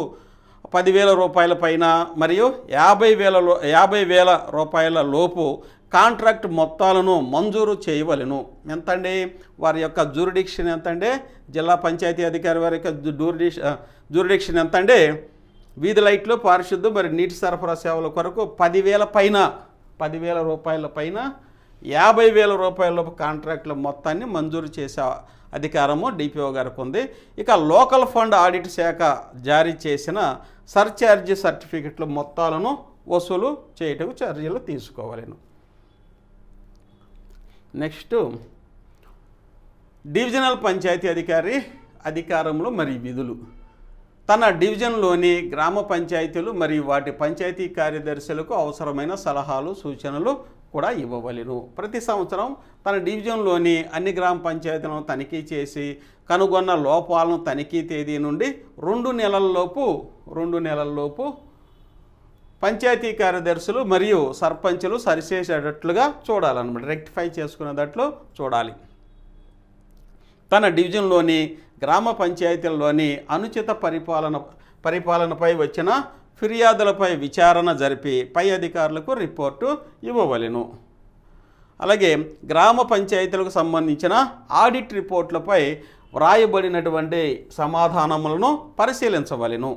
S1: 10,000 రూపాయల పైన మరియు 50,000 రూపాయల లోపు కాంట్రాక్ట్ మొత్తాలను మంజూరు చేయవలెను. ఎంతండి? వారి యొక్క జ్యూరిడిక్షన్ ఎంతంటే, జిల్లా పంచాయతీ అధికారి వారి యొక్క జ్యూరిడిక్షన్ ఎంతంటే, వీధి లైట్లు, పారిశుద్ధ్యం మరియు నీటి సరఫరా సేవల కొరకు 10,000 పైన 10,000 రూపాయల పైన 50,000 రూపాయల లోపు కాంట్రాక్టుల మొత్తాన్ని మంజూరు చేసే అధికారము డిపిఓ గారికి ఉంది. ఇక లోకల్ ఫండ్ ఆడిట్ శాఖ జారీ చేసిన సర్ఛార్జీ సర్టిఫికెట్ల మొత్తాలను వసూలు చేయటకు చర్యలు తీసుకోవాలను. నెక్స్ట్, డివిజనల్ పంచాయతీ అధికారి అధికారములు మరియు విధులు. తన డివిజన్లోని గ్రామ పంచాయతీలు మరియు వాటి పంచాయతీ కార్యదర్శులకు అవసరమైన సలహాలు, సూచనలు కూడా ఇవ్వవలెను. ప్రతి సంవత్సరం తన డివిజన్లోని అన్ని గ్రామ పంచాయతీలను తనిఖీ చేసి కనుగొన్న లోపాలను తనిఖీ తేదీ నుండి 2 నెలల్లోపు పంచాయతీ కార్యదర్శులు మరియు సర్పంచులు సరిచేసేటట్లుగా చూడాలన్నమాట. రెక్టిఫై చేసుకునేటట్లు చూడాలి. తన డివిజన్లోని గ్రామ పంచాయతీల్లోని అనుచిత పరిపాలనపై వచ్చిన ఫిర్యాదులపై విచారణ జరిపి పై అధికారులకు రిపోర్టు ఇవ్వవలెను. అలాగే గ్రామ పంచాయతీలకు సంబంధించిన ఆడిట్ రిపోర్ట్లపై వ్రాయబడినటువంటి సమాధానములను పరిశీలించవలెను.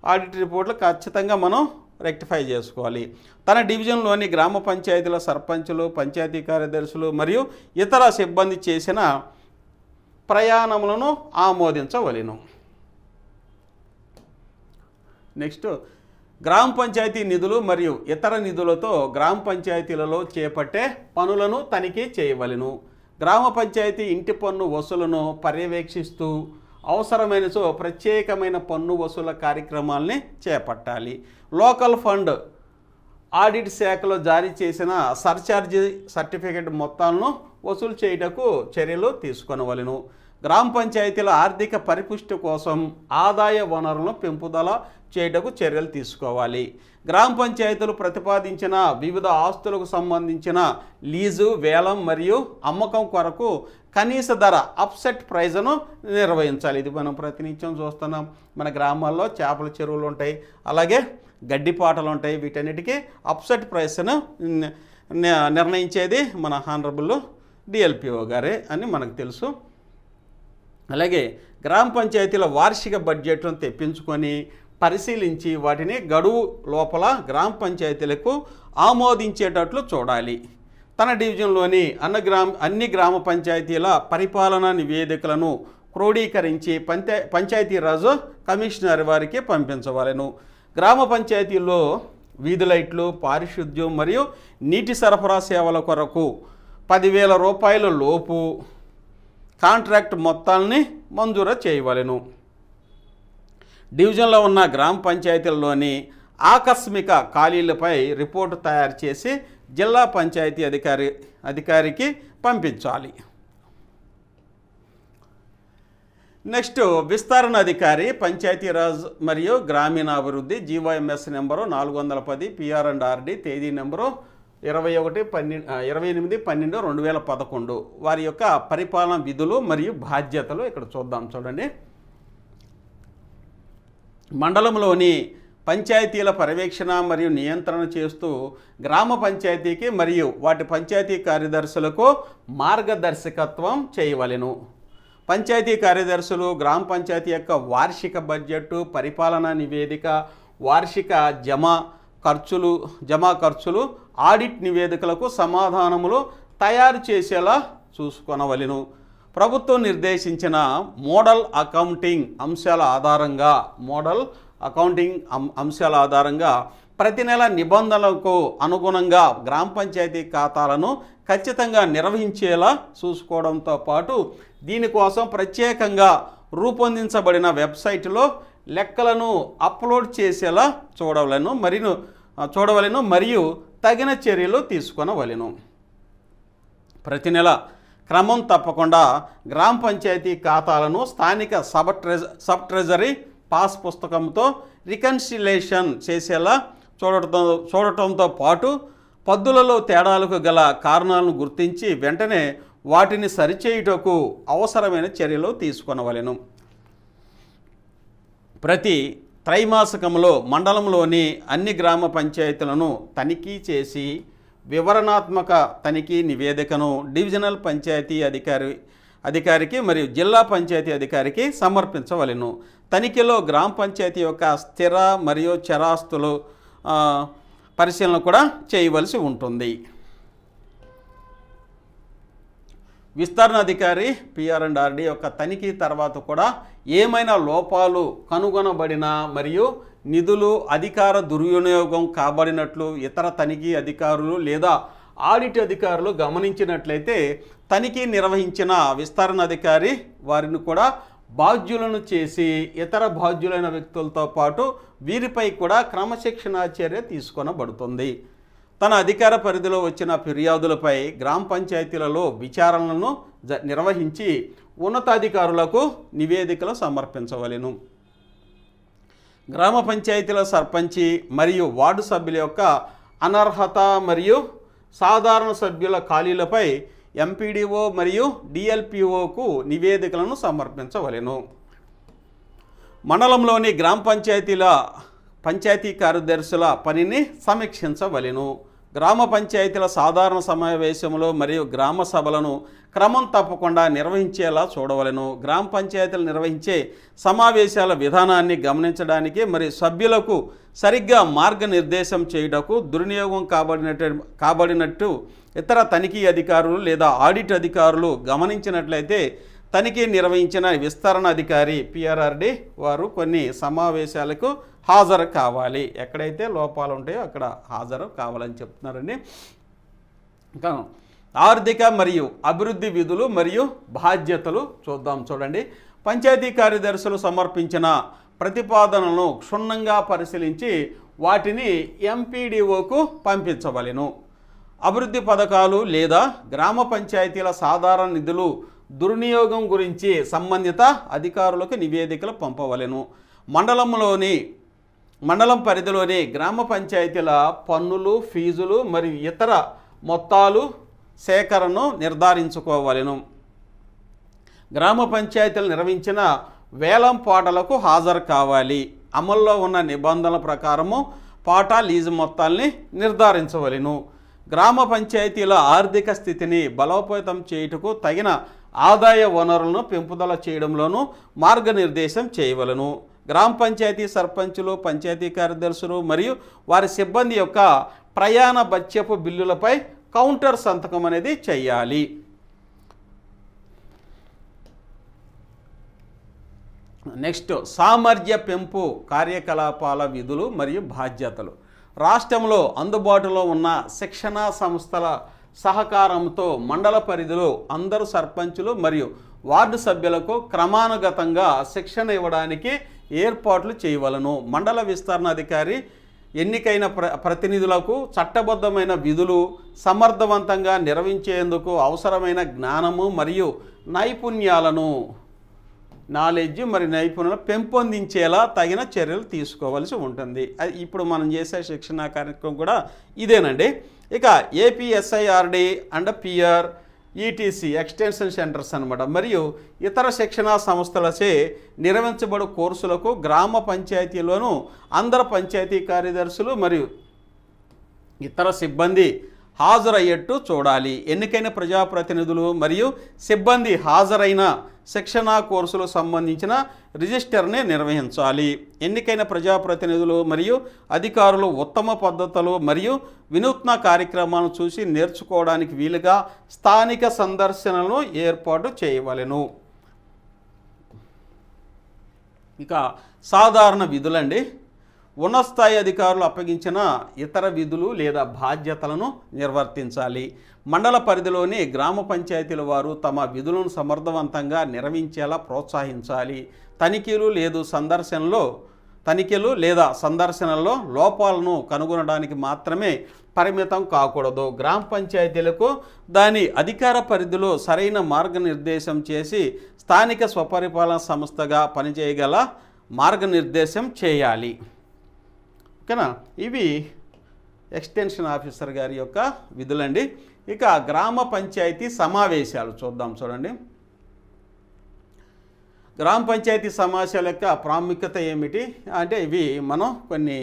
S1: ఆడిట్ రిపోర్ట్లు ఖచ్చితంగా మనం రెక్టిఫై చేసుకోవాలి. తన డివిజన్లోని గ్రామ పంచాయతీల సర్పంచులు, పంచాయతీ కార్యదర్శులు మరియు ఇతర సిబ్బంది చేసిన ప్రయాణములను ఆమోదించవలెను. నెక్స్ట్, గ్రామ పంచాయతీ నిధులు మరియు ఇతర నిధులతో గ్రామ పంచాయతీలలో చేపట్టే పనులను తనిఖీ చేయవలెను. గ్రామ పంచాయతీ ఇంటి పన్ను వసూలను పర్యవేక్షిస్తూ అవసరమైన ప్రత్యేకమైన పన్ను వసూల కార్యక్రమాల్ని చేపట్టాలి. లోకల్ ఫండ్ ఆడిట్ శాఖలో జారీ చేసిన సర్ఛార్జీ సర్టిఫికెట్ మొత్తాలను వసూలు చేయుటకు చర్యలు తీసుకొనవలెను. గ్రామ పంచాయతీల ఆర్థిక పరిపుష్టి కోసం ఆదాయ వనరులను పెంపుదల చేయుటకు చర్యలు తీసుకోవాలి. గ్రామ పంచాయతీలు ప్రతిపాదించిన వివిధ ఆస్తులకు సంబంధించిన లీజు, వేలం మరియు అమ్మకం కొరకు కనీస ధర అప్సెట్ ప్రైజ్ను నిర్వహించాలి. ఇది మనం ప్రతినిత్యం చూస్తున్నాం. మన గ్రామాల్లో చేపల చెరువులు ఉంటాయి, అలాగే గడ్డిపాటలు ఉంటాయి. వీటన్నిటికీ అప్సెట్ ప్రైస్ను నిర్ణయించేది మన హానరబుల్ డిఎల్పిఓ గారే అని మనకు తెలుసు. అలాగే గ్రామ పంచాయతీల వార్షిక బడ్జెట్లను తెప్పించుకొని పరిశీలించి వాటిని గడువు లోపల గ్రామ పంచాయతీలకు ఆమోదించేటట్లు చూడాలి. తన డివిజన్లోని అన్ని గ్రామ పంచాయతీల పరిపాలనా నివేదికలను క్రోడీకరించి పంచాయతీరాజ్ కమిషనర్ వారికి పంపించవలెను. గ్రామ పంచాయతీల్లో వీధి లైట్లు, పారిశుద్ధ్యం మరియు నీటి సరఫరా సేవల కొరకు 10,000 రూపాయల లోపు కాంట్రాక్ట్ మొత్తాలని మంజూరు చేయవలెను. డివిజన్లో ఉన్న గ్రామ పంచాయతీల్లోని ఆకస్మిక ఖాళీలపై రిపోర్టు తయారు చేసి జిల్లా పంచాయతీ అధికారికి పంపించాలి. నెక్స్ట్, విస్తరణ అధికారి పంచాయతీరాజ్ మరియు గ్రామీణాభివృద్ధి జీవోఎంఎస్ నెంబరు 410 పిఆర్&ఆర్డి తేదీ నెంబరు 28/12/2011 వారి యొక్క పరిపాలన విధులు మరియు బాధ్యతలు ఇక్కడ చూద్దాం. చూడండి, మండలంలోని పంచాయతీల పర్యవేక్షణ మరియు నియంత్రణ చేస్తూ గ్రామ పంచాయతీకి మరియు వాటి పంచాయతీ కార్యదర్శులకు మార్గదర్శకత్వం చేయవలెను. పంచాయతీ కార్యదర్శులు గ్రామ పంచాయతీ యొక్క వార్షిక బడ్జెట్, పరిపాలనా నివేదిక, వార్షిక జమా ఖర్చులు, ఆడిట్ నివేదికలకు సమాధానములు తయారు చేసేలా చూసుకొనవలెను. ప్రభుత్వం నిర్దేశించిన మోడల్ అకౌంటింగ్ అంశాల ఆధారంగా ప్రతి నెల నిబంధనలకు అనుగుణంగా గ్రామ పంచాయతీ ఖాతాలను ఖచ్చితంగా నిర్వహించేలా చూసుకోవడంతో పాటు దీనికోసం ప్రత్యేకంగా రూపొందించబడిన వెబ్సైట్లో లెక్కలను అప్లోడ్ చేసేలా చూడవలెను మరియు తగిన చర్యలు తీసుకొనవలెను. ప్రతి నెల క్రమం తప్పకుండా గ్రామ పంచాయతీ ఖాతాలను స్థానిక సబ్ ట్రెజరీ పాస్ పుస్తకంతో రికన్సిలేషన్ చేసేలా చూడటంతో పాటు పద్దులలో తేడాలకు గల కారణాలను గుర్తించి వెంటనే వాటిని సరిచేయుటకు అవసరమైన చర్యలు తీసుకొనవలెను. ప్రతి త్రైమాసికంలో మండలంలోని అన్ని గ్రామ పంచాయతీలను తనిఖీ చేసి వివరణాత్మక తనిఖీ నివేదికను డివిజనల్ పంచాయతీ అధికారికి మరియు జిల్లా పంచాయతీ అధికారికి సమర్పించవలెను. తనిఖీలో గ్రామ పంచాయతీ యొక్క స్థిర మరియు చరాస్తులు పరిశీలన కూడా చేయవలసి ఉంటుంది. విస్తరణ అధికారి పిఆర్&ఆర్డి యొక్క తనిఖీ తర్వాత కూడా ఏమైనా లోపాలు కనుగొనబడినా మరియు నిధులు అధికార దుర్వినియోగం కాబడినట్లు ఇతర తనిఖీ అధికారులు లేదా ఆడిట్ అధికారులు గమనించినట్లయితే తనిఖీ నిర్వహించిన విస్తరణ అధికారి వారిని కూడా బాధ్యులను చేసి ఇతర బాధ్యులైన వ్యక్తులతో పాటు వీరిపై కూడా క్రమశిక్షణా చర్య తీసుకొనబడుతుంది. తన అధికార పరిధిలో వచ్చిన ఫిర్యాదులపై గ్రామ పంచాయతీలలో విచారణలను నిర్వహించి ఉన్నతాధికారులకు నివేదికలు సమర్పించవలెను. గ్రామ పంచాయతీల సర్పంచి మరియు వార్డు సభ్యుల యొక్క అనర్హత మరియు సాధారణ సభ్యుల ఖాళీలపై ఎంపీడీఓ మరియు డిఎల్పిఓకు నివేదికలను సమర్పించవలెను. మండలంలోని గ్రామ పంచాయతీ కార్యదర్శుల పనిని సమీక్షించవలెను. గ్రామ పంచాయతీల సాధారణ సమావేశంలో మరియు గ్రామ సభలను క్రమం తప్పకుండా నిర్వహించేలా చూడవలెను. గ్రామ పంచాయతీలు నిర్వహించే సమావేశాల విధానాన్ని గమనించడానికి మరియు సభ్యులకు సరిగ్గా మార్గనిర్దేశం చేయుటకు దుర్వినియోగం కాబడినట్టు ఇతర తనిఖీ అధికారులు లేదా ఆడిట్ అధికారులు గమనించినట్లయితే తనిఖీ నిర్వహించిన విస్తరణ అధికారి పిఆర్&ఆర్డి వారు కొన్ని సమావేశాలకు హాజరు కావాలి. ఎక్కడైతే లోపాలు ఉంటాయో అక్కడ హాజరు కావాలని చెప్తున్నారండి. ఇంకా ఆర్థిక మరియు అభివృద్ధి విధులు మరియు బాధ్యతలు చూడండి. పంచాయతీ కార్యదర్శులు సమర్పించిన ప్రతిపాదనలను క్షుణ్ణంగా పరిశీలించి వాటిని ఎంపీడీఓకు పంపించవలెను. అభివృద్ధి పథకాలు లేదా గ్రామ పంచాయతీల సాధారణ నిధులు దుర్వినియోగం గురించి సంబంధిత అధికారులకు నివేదికలు పంపవలెను. మండలం పరిధిలోని గ్రామ పంచాయతీల పన్నులు, ఫీజులు మరియు ఇతర మొత్తాలు సేకరణను నిర్ధారించుకోవలెను. గ్రామ పంచాయతీలు నిర్వహించిన వేలం పాటలకు హాజరు కావాలి. అమల్లో ఉన్న నిబంధనల ప్రకారము పాట లీజు మొత్తాల్ని నిర్ధారించవలెను. గ్రామ పంచాయతీల ఆర్థిక స్థితిని బలోపేతం చేయుటకు తగిన ఆదాయ వనరులను పెంపుదల చేయడంలోనూ మార్గనిర్దేశం చేయవలెను. గ్రామ పంచాయతీ సర్పంచులు, పంచాయతీ కార్యదర్శులు మరియు వారి సిబ్బంది యొక్క ప్రయాణ భత్యపు బిల్లులపై కౌంటర్ సంతకం అనేది చేయాలి. నెక్స్ట్, సామర్థ్య పెంపు కార్యకలాపాల విధులు మరియు బాధ్యతలు. రాష్ట్రంలో అందుబాటులో ఉన్న శిక్షణా సంస్థల సహకారంతో మండల పరిధిలో అందరు సర్పంచులు మరియు వార్డు సభ్యులకు క్రమానుగతంగా శిక్షణ ఇవ్వడానికి ఏర్పాట్లు చేయవలను. మండల విస్తరణ అధికారి ఎన్నికైన ప్రతినిధులకు చట్టబద్ధమైన విధులు సమర్థవంతంగా నిర్వహించేందుకు అవసరమైన జ్ఞానము మరియు నైపుణ్యాలను నైపుణ్యాలు పెంపొందించేలా తగిన చర్యలు తీసుకోవాల్సి ఉంటుంది. ఇప్పుడు మనం చేసే శిక్షణా కార్యక్రమం కూడా ఇదేనండి. ఇక APSIRD and PR ETC extension centres అన్నమాట మరియు ఇతర శిక్షణా సంస్థలచే నిర్వహించబడు కోర్సులకు గ్రామ పంచాయతీలోను అందరు పంచాయతీ కార్యదర్శులు మరియు ఇతర సిబ్బంది హాజరయ్యేట్టు చూడాలి. ఎన్నికైన ప్రజాప్రతినిధులు మరియు సిబ్బంది హాజరైన శిక్షణా కోర్సులకు సంబంధించిన రిజిస్టర్ని నిర్వహించాలి. ఎన్నికైన ప్రజాప్రతినిధులు మరియు అధికారులు ఉత్తమ పద్ధతులు మరియు వినూత్న కార్యక్రమాలను చూసి నేర్చుకోవడానికి వీలుగా స్థానిక సందర్శనలను ఏర్పాటు చేయవలెను. ఇక సాధారణ విధులండి. ఉన్నత స్థాయి అధికారులు అప్పగించిన ఇతర విధులు లేదా బాధ్యతలను నిర్వర్తించాలి. మండల పరిధిలోని గ్రామ పంచాయతీల వారు తమ విధులను సమర్థవంతంగా నిర్వహించేలా ప్రోత్సహించాలి. తనిఖీలు లేదా సందర్శనల్లో లోపాలను కనుగొనడానికి మాత్రమే పరిమితం కాకూడదు. గ్రామ పంచాయతీలకు దాని అధికార పరిధిలో సరైన మార్గనిర్దేశం చేసి స్థానిక స్వపరిపాలన సంస్థగా పనిచేయగల మార్గనిర్దేశం చేయాలి. ఓకేనా? ఇవి ఎక్స్టెన్షన్ ఆఫీసర్ గారి యొక్క విధులండి. ఇక గ్రామ పంచాయతీ సమావేశాలు చూడండి. గ్రామ పంచాయతీ సమావేశాల యొక్క ప్రాముఖ్యత ఏమిటి అంటే ఇవి మనం కొన్ని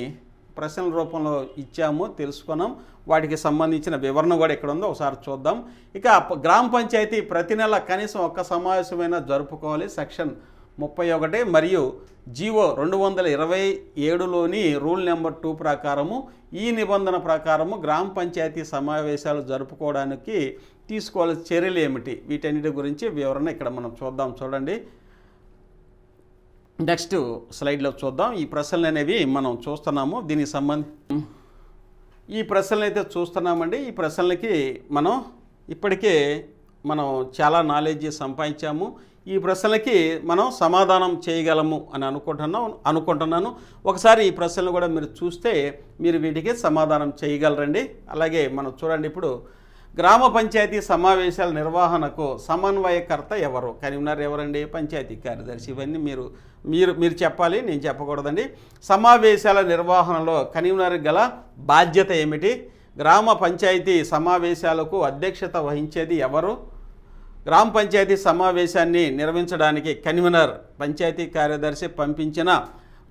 S1: ప్రశ్నల రూపంలో ఇచ్చాము, తెలుసుకున్నాం. వాటికి సంబంధించిన వివరణ కూడా ఎక్కడ ఉందో ఒకసారి చూద్దాం. ఇక గ్రామ పంచాయతీ ప్రతి నెల కనీసం ఒక్క సమావేశమైనా జరుపుకోవాలి. సెక్షన్ 31 మరియు జీవో 227లోని రూల్ నెంబర్ 2 ప్రకారము ఈ నిబంధన ప్రకారము గ్రామ పంచాయతీ సమావేశాలు జరుపుకోవడానికి తీసుకోవాల్సిన చర్యలు ఏమిటి, వీటన్నిటి గురించి వివరణ ఇక్కడ మనం చూడండి. నెక్స్ట్ స్లైడ్లో చూద్దాం. ఈ ప్రశ్నలు అనేవి మనం చూస్తున్నాము. దీనికి ఈ ప్రశ్నలు అయితే చూస్తున్నామండి. ఈ ప్రశ్నలకి ఇప్పటికే మనం చాలా నాలెడ్జ్ సంపాదించాము. ఈ ప్రశ్నలకి మనం సమాధానం చేయగలము అని అనుకుంటున్నాను. ఒకసారి ఈ ప్రశ్నలు కూడా మీరు చూస్తే మీరు వీటికి సమాధానం చేయగలరండి. అలాగే మనం చూడండి, ఇప్పుడు గ్రామ పంచాయతీ సమావేశాల నిర్వహణకు సమన్వయకర్త ఎవరు? కన్వీనర్ ఎవరండి? పంచాయతీ కార్యదర్శి. ఇవన్నీ మీరు చెప్పాలి, నేను చెప్పకూడదండి. సమావేశాల నిర్వహణలో కన్వీనర్ గల బాధ్యత ఏమిటి? గ్రామ పంచాయతీ సమావేశాలకు అధ్యక్షత వహించేది ఎవరు? గ్రామ పంచాయతీ సమావేశాన్ని నిర్వహించడానికి కన్వీనర్ పంచాయతీ కార్యదర్శి పంపించిన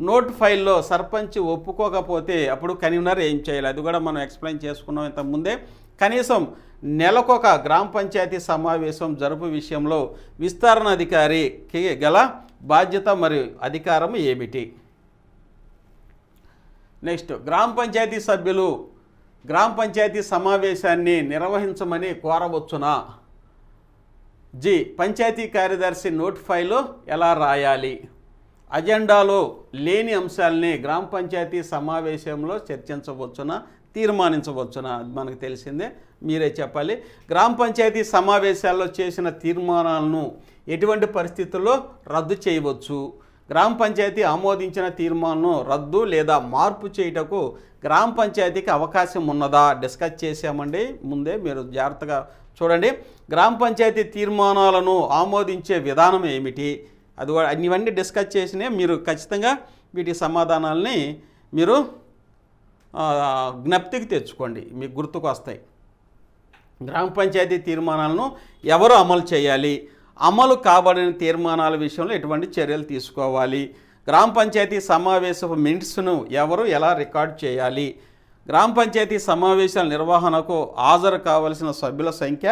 S1: నోట్ ఫైల్లో సర్పంచ్ ఒప్పుకోకపోతే అప్పుడు కన్వీనర్ ఏం చేయాలి? అది కూడా మనం ఎక్స్ప్లెయిన్ చేసుకున్నాం ఇంతకుముందే. కనీసం నెలకొక గ్రామ పంచాయతీ సమావేశం జరుపు విషయంలో విస్తరణ అధికారికి గల బాధ్యత మరియు అధికారం ఏమిటి? నెక్స్ట్, గ్రామ పంచాయతీ సభ్యులు గ్రామ పంచాయతీ సమావేశాన్ని నిర్వహించమని కోరవచ్చునా? జి, పంచాయతీ కార్యదర్శి నోట్ ఫైల్లో ఎలా రాయాలి? అజెండాలో లేని అంశాలని గ్రామ పంచాయతీ సమావేశంలో చర్చించవచ్చునా, తీర్మానించవచ్చునా? అది మనకు తెలిసిందే, మీరే చెప్పాలి. గ్రామ పంచాయతీ సమావేశాల్లో చేసిన తీర్మానాలను ఎటువంటి పరిస్థితుల్లో రద్దు చేయవచ్చు? గ్రామ పంచాయతీ ఆమోదించిన తీర్మానం రద్దు లేదా మార్పు చేయుటకు గ్రామ పంచాయతీకి అవకాశం ఉన్నదా? డిస్కస్ చేసామండి ముందే, మీరు జాగ్రత్తగా చూడండి. గ్రామ పంచాయతీ తీర్మానాలను ఆమోదించే విధానం ఏమిటి? అది కూడా ఇవన్నీ డిస్కస్ చేసినే. మీరు ఖచ్చితంగా వీటి సమాధానాలని మీరు జ్ఞప్తికి తెచ్చుకోండి, మీకు గుర్తుకు వస్తాయి. గ్రామ పంచాయతీ తీర్మానాలను ఎవరు అమలు చేయాలి? అమలు కాబడిన తీర్మానాల విషయంలో ఎటువంటి చర్యలు తీసుకోవాలి? గ్రామ పంచాయతీ సమావేశపు మినిట్స్ను ఎవరు ఎలా రికార్డ్ చేయాలి? గ్రామ పంచాయతీ సమావేశాల నిర్వహణకు హాజరు కావలసిన సభ్యుల సంఖ్య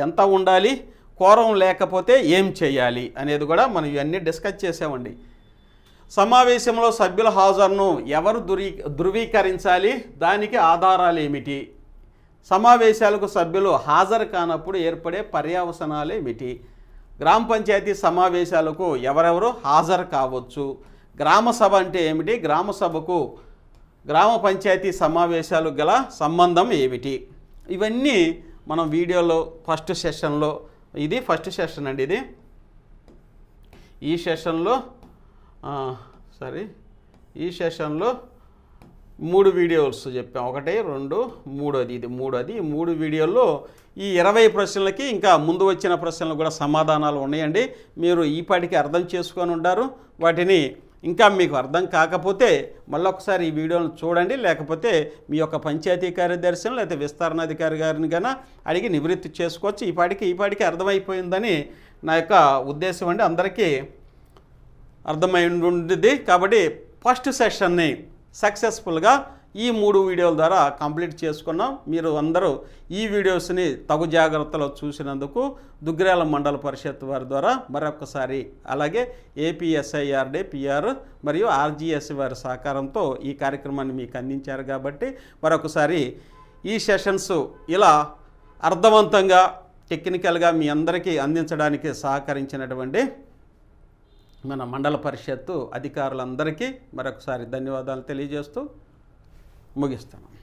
S1: ఎంత ఉండాలి? కోరం లేకపోతే ఏం చేయాలి అనేది కూడా మనం ఇవన్నీ డిస్కస్ చేసామండి. సమావేశంలో సభ్యుల హాజరును ఎవరు ధృవీకరించాలి? దానికి ఆధారాలు ఏమిటి? సమావేశాలకు సభ్యులు హాజరు కానప్పుడు ఏర్పడే పర్యవసానాలు ఏమిటి? గ్రామ పంచాయతీ సమావేశాలకు ఎవరెవరు హాజరు కావచ్చు? గ్రామ సభ అంటే ఏమిటి? గ్రామ సభకు గ్రామ పంచాయతీ సమావేశాలు గల సంబంధం ఏమిటి? ఇవన్నీ మనం వీడియోలో ఫస్ట్ సెషన్లో, ఇది ఫస్ట్ సెషన్ అండి, ఇది ఈ సెషన్లో 3 వీడియోస్ చెప్పాం. 1, 2, 3, ఇది 3. ఈ 3 వీడియోల్లో ఈ 20 ప్రశ్నలకి ఇంకా ముందు వచ్చిన ప్రశ్నలు కూడా సమాధానాలు ఉన్నాయండి. మీరు ఈపాటికి అర్థం చేసుకొని ఉంటారు. వాటిని ఇంకా మీకు అర్థం కాకపోతే మళ్ళీ ఒకసారి ఈ వీడియోను చూడండి, లేకపోతే మీ యొక్క పంచాయతీ కార్యదర్శిని లేకపోతే విస్తరణాధికారి గారిని కన్నా అడిగి నివృత్తి చేసుకోవచ్చు. ఈపాటికి అర్థమైపోయిందని నా యొక్క ఉద్దేశం అండి. అందరికీ అర్థమై ఉంటుంది. కాబట్టి ఫస్ట్ సెషన్ని సక్సెస్ఫుల్గా ఈ 3 వీడియోల ద్వారా కంప్లీట్ చేసుకున్నాం. మీరు అందరూ ఈ వీడియోస్ని తగు జాగ్రత్తలో చూసినందుకు దుగ్గిరాల మండల పరిషత్ వారి ద్వారా మరొకసారి, అలాగే ఏపీఎస్ఐఆర్డీ పిఆర్ మరియు ఆర్జీఎస్ వారి సహకారంతో ఈ కార్యక్రమాన్ని మీకు అందించారు. కాబట్టి మరొకసారి ఈ సెషన్స్ ఇలా అర్థవంతంగా టెక్నికల్గా మీ అందరికీ అందించడానికి సహకరించినటువంటి మన మండల పరిషత్తు అధికారులందరికీ మరొకసారి ధన్యవాదాలు తెలియజేస్తూ ముగిస్తున్నాం.